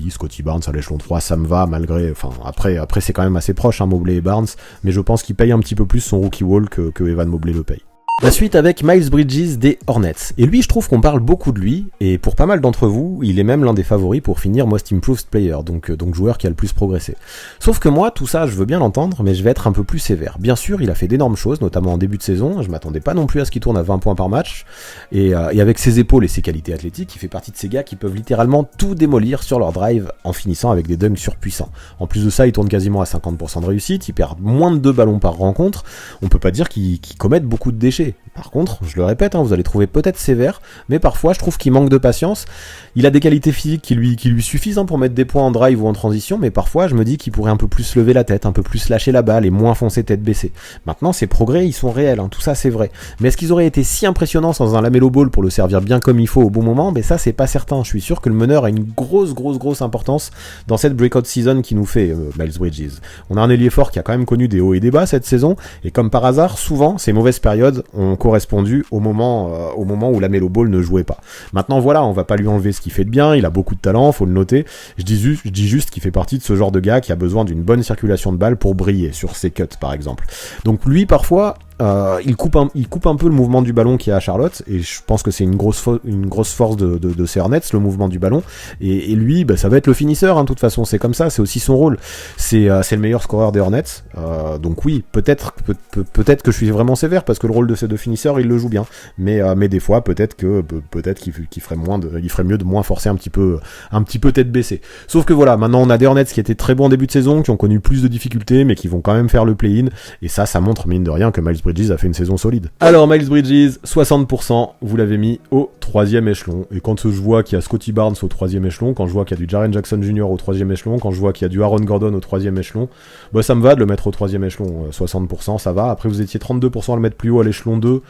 Scottie Barnes à l'échelon 3, ça me va, malgré, enfin, après c'est quand même assez proche, Mobley et Barnes, mais je pense qu'il paye un petit peu plus son rookie wall que Evan Mobley le paye. La suite avec Miles Bridges des Hornets. Et lui, je trouve qu'on parle beaucoup de lui, et pour pas mal d'entre vous, il est même l'un des favoris pour finir Most Improved Player, donc joueur qui a le plus progressé. Sauf que moi, tout ça, je veux bien l'entendre, mais je vais être un peu plus sévère. Bien sûr, il a fait d'énormes choses, notamment en début de saison, je m'attendais pas non plus à ce qu'il tourne à 20 points par match, et avec ses épaules et ses qualités athlétiques, il fait partie de ces gars qui peuvent littéralement tout démolir sur leur drive en finissant avec des dunks surpuissants. En plus de ça, il tourne quasiment à 50% de réussite, il perd moins de 2 ballons par rencontre, on peut pas dire qu'il commette beaucoup de déchets. Par contre, je le répète, vous allez trouver peut-être sévère, mais parfois je trouve qu'il manque de patience. Il a des qualités physiques qui lui suffisent pour mettre des points en drive ou en transition, mais parfois je me dis qu'il pourrait un peu plus lever la tête, un peu plus lâcher la balle et moins foncer tête baissée. Maintenant, ces progrès, ils sont réels, tout ça c'est vrai. Mais est-ce qu'ils auraient été si impressionnants sans un Lamelo Ball pour le servir bien comme il faut au bon moment? Mais ça, c'est pas certain. Je suis sûr que le meneur a une grosse importance dans cette breakout season qui nous fait Miles Bridges. On a un ailier fort qui a quand même connu des hauts et des bas cette saison, et comme par hasard, souvent, ces mauvaises périodes ont correspondu au moment où Lamelo Ball ne jouait pas. Maintenant voilà, on va pas lui enlever ce qu'il fait de bien, il a beaucoup de talent, faut le noter. Je dis juste qu'il fait partie de ce genre de gars qui a besoin d'une bonne circulation de balles pour briller sur ses cuts par exemple. Donc lui parfois il coupe un peu le mouvement du ballon qu'il y a à Charlotte, et je pense que c'est une grosse force de ces Hornets, le mouvement du ballon, et lui ça va être le finisseur de toute façon, c'est comme ça, c'est aussi son rôle, c'est le meilleur scoreur des Hornets, donc oui, peut-être que je suis vraiment sévère parce que le rôle de ces deux finisseurs il le joue bien, mais des fois peut-être qu'il ferait mieux de moins forcer un petit peu tête baissée. Sauf que voilà, maintenant on a des Hornets qui étaient très bons en début de saison, qui ont connu plus de difficultés mais qui vont quand même faire le play-in, et ça montre mine de rien que Miles Bridges a fait une saison solide. Alors Miles Bridges, 60%, vous l'avez mis au 3e échelon. Et quand je vois qu'il y a Scottie Barnes au 3e échelon, quand je vois qu'il y a du Jaren Jackson Jr. au 3e échelon, quand je vois qu'il y a du Aaron Gordon au 3e échelon, ça me va de le mettre au 3e échelon. 60%, ça va. Après vous étiez 32% à le mettre plus haut à l'échelon 2.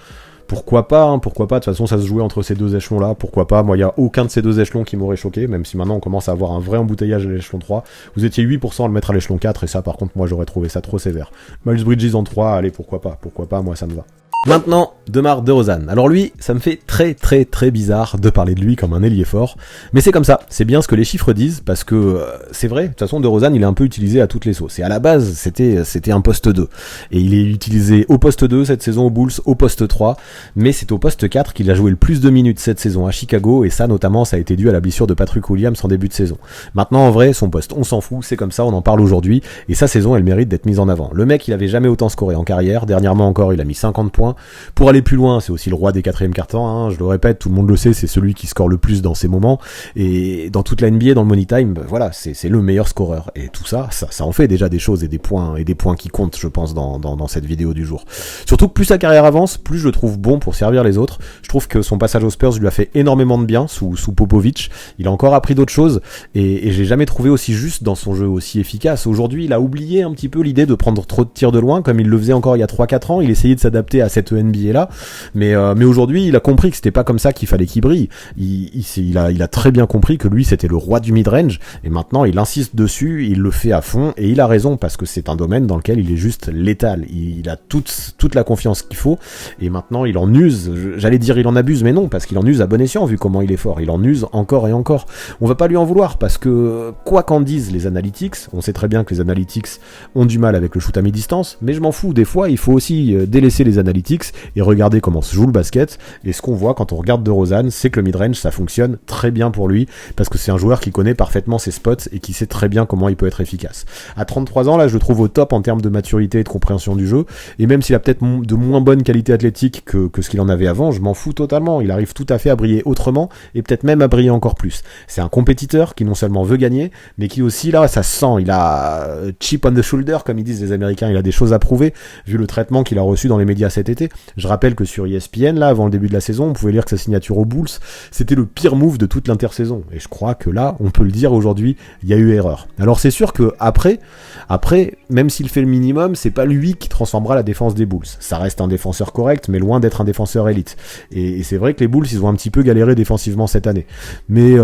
Pourquoi pas, de toute façon ça se jouait entre ces deux échelons là, pourquoi pas, moi il n'y a aucun de ces deux échelons qui m'aurait choqué, même si maintenant on commence à avoir un vrai embouteillage à l'échelon 3, vous étiez 8% à le mettre à l'échelon 4, et ça par contre moi j'aurais trouvé ça trop sévère. Miles Bridges en 3, allez pourquoi pas, moi ça me va. Maintenant, DeMar DeRozan. Alors lui, ça me fait très bizarre de parler de lui comme un ailier fort, mais c'est comme ça, c'est bien ce que les chiffres disent, parce que c'est vrai, de toute façon DeRozan il est un peu utilisé à toutes les sauces, et à la base c'était un poste 2, et il est utilisé au poste 2 cette saison aux Bulls, au poste 3, mais c'est au poste 4 qu'il a joué le plus de minutes cette saison à Chicago, et ça notamment ça a été dû à la blessure de Patrick Williams en début de saison. Maintenant en vrai, son poste, on s'en fout, c'est comme ça, on en parle aujourd'hui, et sa saison elle mérite d'être mise en avant. Le mec il avait jamais autant scoré en carrière, dernièrement encore il a mis 50 points, pour aller plus loin, c'est aussi le roi des 4e quart-temps, je le répète, tout le monde le sait, c'est celui qui score le plus dans ces moments, et dans toute la NBA, dans le money time, voilà, c'est le meilleur scoreur, et tout ça en fait déjà des choses et des points qui comptent, je pense, dans cette vidéo du jour. Surtout que plus sa carrière avance, plus je le trouve bon pour servir les autres. Je trouve que son passage aux Spurs lui a fait énormément de bien sous Popovich, il a encore appris d'autres choses, et j'ai jamais trouvé aussi juste dans son jeu, aussi efficace. Aujourd'hui, il a oublié un petit peu l'idée de prendre trop de tirs de loin, comme il le faisait encore il y a 3-4 ans, il essayait de s'adapter à cette NBA là, mais aujourd'hui il a compris que c'était pas comme ça qu'il fallait qu'il brille. Il a très bien compris que lui c'était le roi du mid-range, et maintenant il insiste dessus, il le fait à fond, et il a raison parce que c'est un domaine dans lequel il est juste létal. Il a toute la confiance qu'il faut, et maintenant il en use. J'allais dire il en abuse, mais non, parce qu'il en use à bon escient vu comment il est fort. Il en use encore et encore. On va pas lui en vouloir parce que quoi qu'en disent les analytics, on sait très bien que les analytics ont du mal avec le shoot à mi-distance, mais je m'en fous. Des fois, il faut aussi délaisser les analytics et regarder comment se joue le basket. Et ce qu'on voit quand on regarde DeRozan, c'est que le mid-range ça fonctionne très bien pour lui parce que c'est un joueur qui connaît parfaitement ses spots et qui sait très bien comment il peut être efficace. À 33 ans, là, je le trouve au top en termes de maturité et de compréhension du jeu. Et même s'il a peut-être de moins bonne qualité athlétique que ce qu'il en avait avant, je m'en fous totalement. Il arrive tout à fait à briller autrement et peut-être même à briller encore plus. C'est un compétiteur qui non seulement veut gagner, mais qui aussi, là, ça se sent. Il a chip on the shoulder, comme ils disent les Américains. Il a des choses à prouver, vu le traitement qu'il a reçu dans les médias cet été. Je rappelle que sur ESPN, là, avant le début de la saison, on pouvait lire que sa signature aux Bulls, c'était le pire move de toute l'intersaison. Et je crois que là, on peut le dire aujourd'hui, il y a eu erreur. Alors c'est sûr que après, même s'il fait le minimum, c'est pas lui qui transformera la défense des Bulls. Ça reste un défenseur correct, mais loin d'être un défenseur élite. Et c'est vrai que les Bulls, ils ont un petit peu galéré défensivement cette année. Mais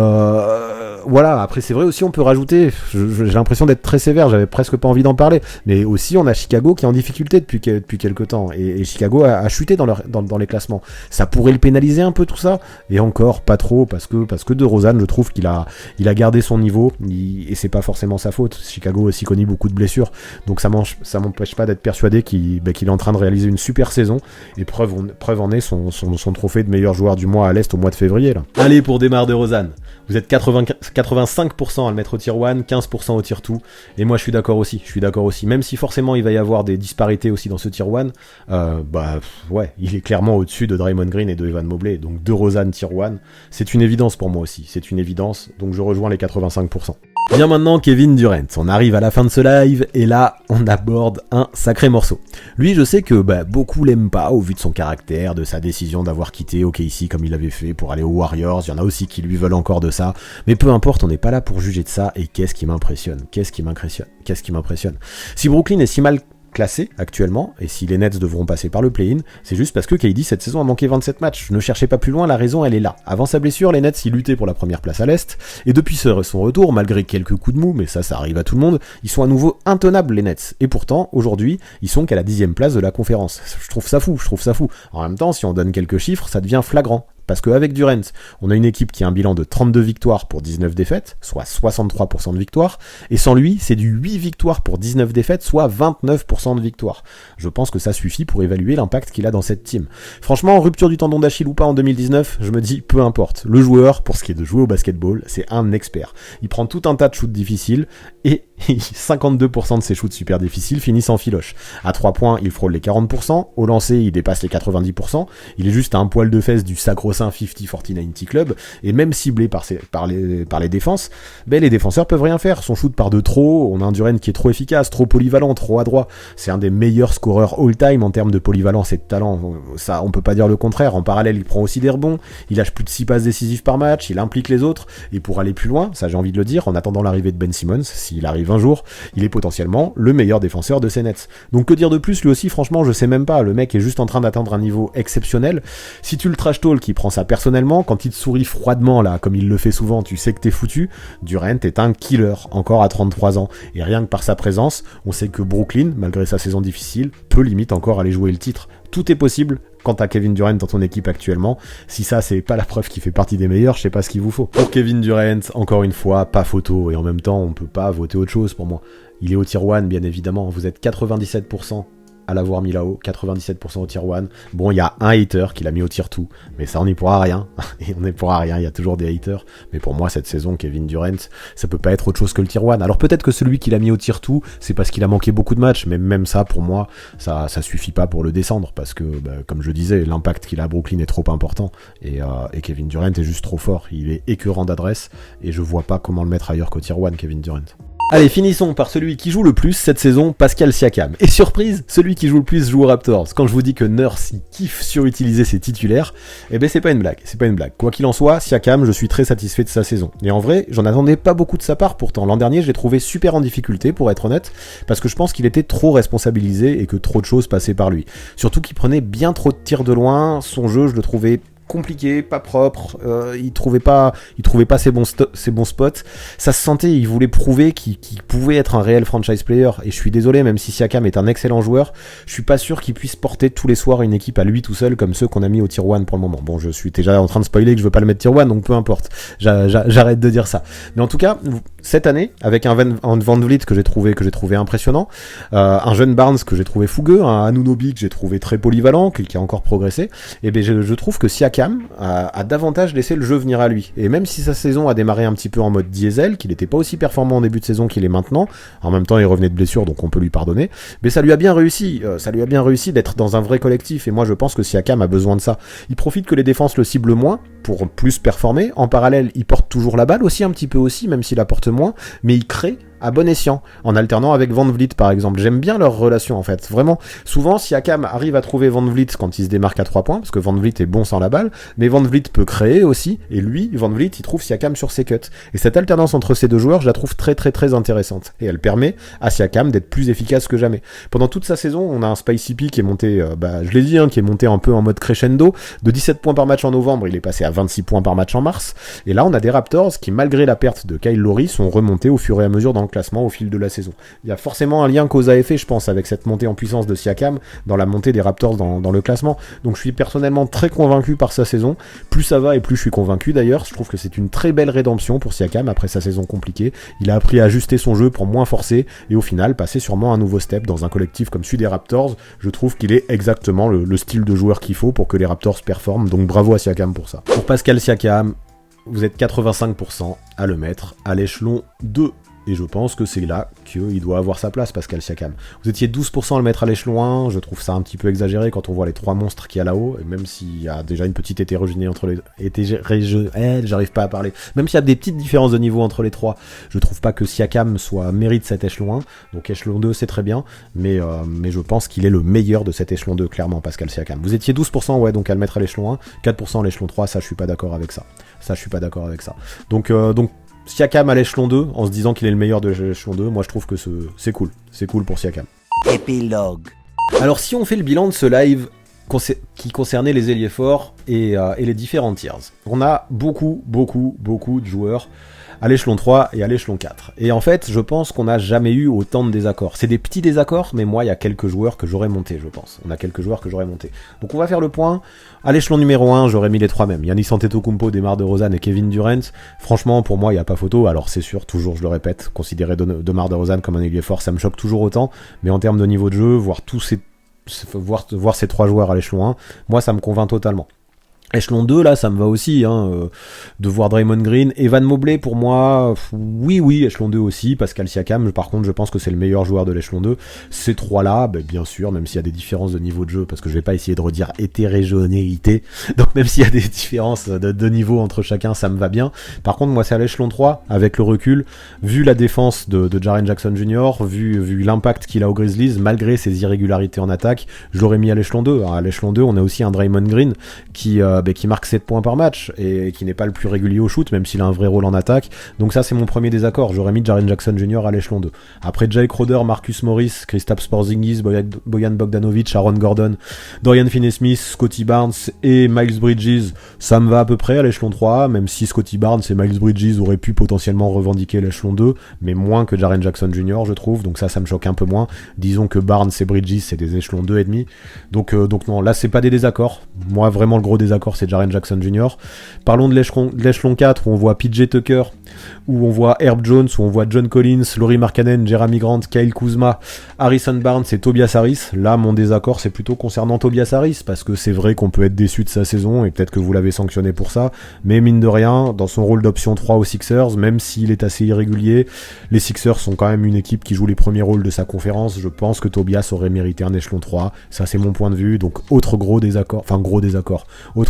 voilà, après c'est vrai aussi, on peut rajouter, j'ai l'impression d'être très sévère, j'avais presque pas envie d'en parler, mais aussi on a Chicago qui est en difficulté depuis quelques temps, et Chicago a chuté dans les classements. Ça pourrait le pénaliser un peu tout ça, et encore pas trop, parce que DeRozan, je trouve qu'il a gardé son niveau, et c'est pas forcément sa faute. Chicago aussi connaît beaucoup de blessures, donc ça m'empêche pas d'être persuadé qu'il est en train de réaliser une super saison, et preuve en est son trophée de meilleur joueur du mois à l'Est au mois de février là. Allez, pour DeMar DeRozan, vous êtes 85% à le mettre au tier 1, 15% au tier 2, et moi je suis d'accord aussi, même si forcément il va y avoir des disparités aussi dans ce tier 1, ouais, il est clairement au-dessus de Draymond Green et de Evan Mobley, donc DeRozan tier 1, c'est une évidence pour moi aussi, c'est une évidence, donc je rejoins les 85%. Bien maintenant, Kevin Durant. On arrive à la fin de ce live et là, on aborde un sacré morceau. Lui, je sais que beaucoup l'aiment pas au vu de son caractère, de sa décision d'avoir quitté OKC comme il l'avait fait pour aller aux Warriors. Il y en a aussi qui lui veulent encore de ça. Mais peu importe, on n'est pas là pour juger de ça. Et qu'est-ce qui m'impressionne ? Si Brooklyn est si mal classé actuellement, et si les Nets devront passer par le play-in, c'est juste parce que KD cette saison a manqué 27 matchs. Ne cherchez pas plus loin, la raison elle est là. Avant sa blessure, les Nets y luttaient pour la première place à l'Est, et depuis son retour, malgré quelques coups de mou, mais ça arrive à tout le monde, ils sont à nouveau intenables les Nets. Et pourtant, aujourd'hui, ils sont qu'à la 10e place de la conférence. Je trouve ça fou. En même temps, si on donne quelques chiffres, ça devient flagrant. Parce qu'avec Durant, on a une équipe qui a un bilan de 32 victoires pour 19 défaites, soit 63% de victoires, et sans lui, c'est du 8 victoires pour 19 défaites, soit 29% de victoires. Je pense que ça suffit pour évaluer l'impact qu'il a dans cette team. Franchement, rupture du tendon d'Achille ou pas en 2019, je me dis, peu importe. Le joueur, pour ce qui est de jouer au basketball, c'est un expert. Il prend tout un tas de shoots difficiles, et 52% de ses shoots super difficiles finissent en filoche. À 3 points, il frôle les 40%, au lancer, il dépasse les 90%, il est juste à un poil de fesse du sacro-saint 50-40-90 club, et même ciblé par les défenses, les défenseurs peuvent rien faire. Son shoot part de trop, on a un Durant qui est trop efficace, trop polyvalent, trop adroit. C'est un des meilleurs scoreurs all-time en termes de polyvalence et de talent. Ça, on peut pas dire le contraire. En parallèle, il prend aussi des rebonds, il lâche plus de 6 passes décisives par match, il implique les autres, et pour aller plus loin, ça j'ai envie de le dire, en attendant l'arrivée de Ben Simmons, s'il arrive un jour, il est potentiellement le meilleur défenseur de ces Nets. Donc que dire de plus, lui aussi, franchement, je sais même pas. Le mec est juste en train d'atteindre un niveau exceptionnel. Si tu le trash talk, qui prend ça personnellement, quand il te sourit froidement là, comme il le fait souvent, tu sais que t'es foutu. Durant est un killer, encore à 33 ans, et rien que par sa présence, on sait que Brooklyn, malgré sa saison difficile, peut limite encore aller jouer le titre. Tout est possible quant à Kevin Durant dans ton équipe actuellement. Si ça c'est pas la preuve qu'il fait partie des meilleurs, je sais pas ce qu'il vous faut. Pour Kevin Durant, encore une fois, pas photo, et en même temps on peut pas voter autre chose pour moi. Il est au tier 1 bien évidemment, vous êtes 97% à l'avoir mis là-haut, 97% au tier 1. Bon, il y a un hater qui l'a mis au tier 2, mais ça on n'y pourra rien, et on n'y pourra rien, il y a toujours des haters, mais pour moi cette saison, Kevin Durant, ça peut pas être autre chose que le tier 1. Alors peut-être que celui qui l'a mis au tier 2, c'est parce qu'il a manqué beaucoup de matchs, mais même ça, pour moi, ça suffit pas pour le descendre, parce que, comme je disais, l'impact qu'il a à Brooklyn est trop important, et Kevin Durant est juste trop fort, il est écœurant d'adresse, et je vois pas comment le mettre ailleurs qu'au tier 1, Kevin Durant. Allez, finissons par celui qui joue le plus cette saison, Pascal Siakam. Et surprise, celui qui joue le plus joue aux Raptors. Quand je vous dis que Nurse il kiffe surutiliser ses titulaires, eh ben c'est pas une blague, Quoi qu'il en soit, Siakam, je suis très satisfait de sa saison. Et en vrai, j'en attendais pas beaucoup de sa part pourtant. L'an dernier, je l'ai trouvé super en difficulté, pour être honnête, parce que je pense qu'il était trop responsabilisé et que trop de choses passaient par lui. Surtout qu'il prenait bien trop de tirs de loin, son jeu, je le trouvais compliqué, pas propre, il trouvait pas ses bons spots, ça se sentait, il voulait prouver qu'il pouvait être un réel franchise player, et je suis désolé, même si Siakam est un excellent joueur, je suis pas sûr qu'il puisse porter tous les soirs une équipe à lui tout seul, comme ceux qu'on a mis au tier 1 pour le moment. Bon, je suis déjà en train de spoiler que je veux pas le mettre tier 1, donc peu importe, j'arrête de dire ça. Mais en tout cas, cette année, avec un Van Vliet que j'ai trouvé impressionnant, un jeune Barnes que j'ai trouvé fougueux, un Anunoby que j'ai trouvé très polyvalent, qui a encore progressé, et ben je trouve que Siakam a davantage laissé le jeu venir à lui. Et même si sa saison a démarré un petit peu en mode diesel, qu'il n'était pas aussi performant en début de saison qu'il est maintenant, en même temps il revenait de blessure donc on peut lui pardonner, mais ça lui a bien réussi d'être dans un vrai collectif, et moi je pense que Siakam a besoin de ça. Il profite que les défenses le ciblent moins pour plus performer, en parallèle il porte toujours la balle aussi un petit peu aussi, même s'il la porte moins, mais il crée à bon escient, en alternant avec Van Vliet par exemple. J'aime bien leur relation en fait, vraiment. Souvent Siakam arrive à trouver Van Vliet quand il se démarque à 3 points, parce que Van Vliet est bon sans la balle, mais Van Vliet peut créer aussi, et lui, Van Vliet, il trouve Siakam sur ses cuts. Et cette alternance entre ces deux joueurs, je la trouve très très très intéressante, et elle permet à Siakam d'être plus efficace que jamais. Pendant toute sa saison, on a un Spicy P qui est monté, je l'ai dit, qui est monté un peu en mode crescendo, de 17 points par match en novembre, il est passé à 26 points par match en mars, et là on a des Raptors qui, malgré la perte de Kyle Lowry, sont remontés au fur et à mesure dans le classement au fil de la saison. Il y a forcément un lien cause à effet, je pense, avec cette montée en puissance de Siakam dans la montée des Raptors dans le classement. Donc je suis personnellement très convaincu par sa saison. Plus ça va et plus je suis convaincu d'ailleurs. Je trouve que c'est une très belle rédemption pour Siakam après sa saison compliquée. Il a appris à ajuster son jeu pour moins forcer et au final passer sûrement un nouveau step dans un collectif comme celui des Raptors. Je trouve qu'il est exactement le style de joueur qu'il faut pour que les Raptors performent. Donc bravo à Siakam pour ça. Pour Pascal Siakam, vous êtes 85% à le mettre à l'échelon 2. Et je pense que c'est là qu'il doit avoir sa place, Pascal Siakam. Vous étiez 12% à le mettre à l'échelon 1, je trouve ça un petit peu exagéré quand on voit les 3 monstres qu'il y a là-haut, et même s'il y a déjà une petite hétérogénéité entre les... j'arrive pas à parler. Même s'il y a des petites différences de niveau entre les 3, je trouve pas que Siakam mérite cet échelon 1, donc échelon 2 c'est très bien, mais je pense qu'il est le meilleur de cet échelon 2, clairement, Pascal Siakam. Vous étiez 12%, ouais, donc à le mettre à l'échelon 1, 4% à l'échelon 3, ça je suis pas d'accord avec ça. Donc Siakam à l'échelon 2, en se disant qu'il est le meilleur de l'échelon 2, moi je trouve que c'est cool. C'est cool pour Siakam. Épilogue. Alors si on fait le bilan de ce live qui concernait les ailiers forts et les différents tiers, on a beaucoup de joueurs à l'échelon 3 et à l'échelon 4. Et en fait, je pense qu'on n'a jamais eu autant de désaccords. C'est des petits désaccords, mais moi, il y a quelques joueurs que j'aurais monté, je pense. Donc on va faire le point. À l'échelon numéro 1, j'aurais mis les 3 mêmes. Giannis Antetokounmpo, DeMar DeRozan et Kevin Durant. Franchement, pour moi, il n'y a pas photo. Alors c'est sûr, toujours, je le répète, considérer DeMar DeRozan comme un ailier fort, ça me choque toujours autant. Mais en termes de niveau de jeu, voir ces 3 joueurs à l'échelon 1, moi, ça me convainc totalement. Échelon 2, là, ça me va aussi, de voir Draymond Green. Evan Mobley, pour moi, oui, échelon 2 aussi. Pascal Siakam, par contre, je pense que c'est le meilleur joueur de l'échelon 2. Ces 3-là, bien sûr, même s'il y a des différences de niveau de jeu, parce que je vais pas essayer de redire hétérogénéité, donc même s'il y a des différences de niveau entre chacun, ça me va bien. Par contre, moi, c'est à l'échelon 3, avec le recul, vu la défense de Jaren Jackson Jr., vu l'impact qu'il a aux Grizzlies, malgré ses irrégularités en attaque, je l'aurais mis à l'échelon 2. À l'échelon 2, on a aussi un Draymond Green qui marque 7 points par match et qui n'est pas le plus régulier au shoot, même s'il a un vrai rôle en attaque. Donc ça, c'est mon premier désaccord. J'aurais mis Jaren Jackson Jr. à l'échelon 2. Après, Jake Crowder, Marcus Morris, Kristaps Porzingis, Bojan Bogdanovic, Aaron Gordon, Dorian Finney-Smith, Scottie Barnes et Miles Bridges, ça me va à peu près à l'échelon 3, même si Scottie Barnes et Miles Bridges auraient pu potentiellement revendiquer l'échelon 2, mais moins que Jaren Jackson Jr., je trouve. Donc ça me choque un peu moins. Disons que Barnes et Bridges, c'est des échelons 2,5. Donc non, là, c'est pas des désaccords. Moi, vraiment, le gros désaccord, c'est Jaren Jackson Jr. Parlons de l'échelon 4 où on voit PJ Tucker, où on voit Herb Jones, où on voit John Collins, Lauri Markkanen, Jeremy Grant, Kyle Kuzma, Harrison Barnes et Tobias Harris. Là, mon désaccord, c'est plutôt concernant Tobias Harris, parce que c'est vrai qu'on peut être déçu de sa saison, et peut-être que vous l'avez sanctionné pour ça, mais mine de rien, dans son rôle d'option 3 aux Sixers, même s'il est assez irrégulier, les Sixers sont quand même une équipe qui joue les premiers rôles de sa conférence. Je pense que Tobias aurait mérité un échelon 3, ça c'est mon point de vue. Donc autre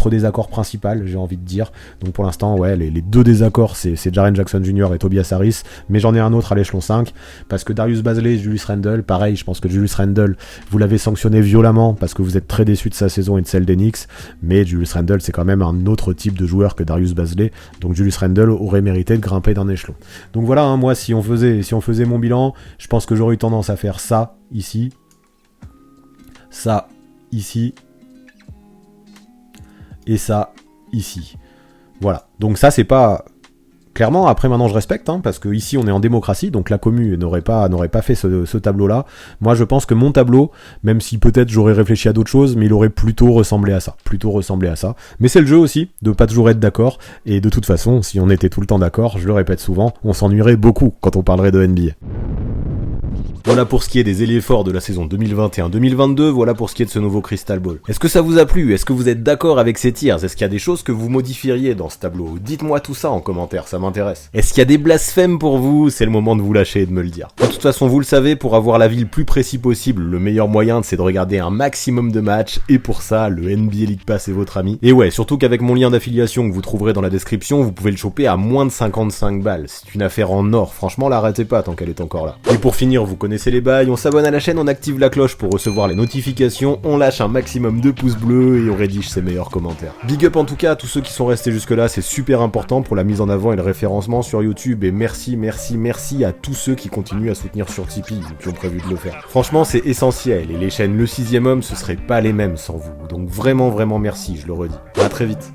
notre désaccord principal, j'ai envie de dire. Donc pour l'instant, ouais, les deux désaccords, c'est Jaren Jackson Jr. et Tobias Harris, mais j'en ai un autre à l'échelon 5, parce que Darius Bazley et Julius Randle, pareil, je pense que Julius Randle, vous l'avez sanctionné violemment, parce que vous êtes très déçu de sa saison et de celle des Knicks, mais Julius Randle, c'est quand même un autre type de joueur que Darius Bazley, donc Julius Randle aurait mérité de grimper d'un échelon. Donc voilà, hein, moi, si on faisait mon bilan, je pense que j'aurais eu tendance à faire ça, ici, ça, ici, et ça, ici. Voilà. Donc ça, c'est pas... Clairement, après maintenant je respecte, hein, parce que ici on est en démocratie, donc la commu n'aurait pas fait ce tableau-là. Moi je pense que mon tableau, même si peut-être j'aurais réfléchi à d'autres choses, mais il aurait plutôt ressemblé à ça. Mais c'est le jeu aussi, de pas toujours être d'accord, et de toute façon, si on était tout le temps d'accord, je le répète souvent, on s'ennuierait beaucoup quand on parlerait de NBA. Voilà pour ce qui est des ailiers forts de la saison 2021-2022, voilà pour ce qui est de ce nouveau Crystal Ball. Est-ce que ça vous a plu? Est-ce que vous êtes d'accord avec ces tiers? Est-ce qu'il y a des choses que vous modifieriez dans ce tableau? Dites-moi tout ça en commentaire, ça m'intéresse. Est-ce qu'il y a des blasphèmes pour vous? C'est le moment de vous lâcher et de me le dire. De toute façon, vous le savez, pour avoir l'avis le plus précis possible, le meilleur moyen c'est de regarder un maximum de matchs, et pour ça, le NBA League Pass est votre ami. Et ouais, surtout qu'avec mon lien d'affiliation que vous trouverez dans la description, vous pouvez le choper à moins de 55 balles. C'est une affaire en or, franchement la ratez pas tant qu'elle est encore là. Et pour finir, vous connaissez les bails, on s'abonne à la chaîne, on active la cloche pour recevoir les notifications, on lâche un maximum de pouces bleus et on rédige ses meilleurs commentaires. Big up en tout cas à tous ceux qui sont restés jusque là, c'est super important pour la mise en avant et le référencement sur YouTube, et merci à tous ceux qui continuent à soutenir sur Tipeee ou qui ont prévu de le faire. Franchement c'est essentiel, et les chaînes Le 6ème Homme ce seraient pas les mêmes sans vous, donc vraiment merci, je le redis. À très vite.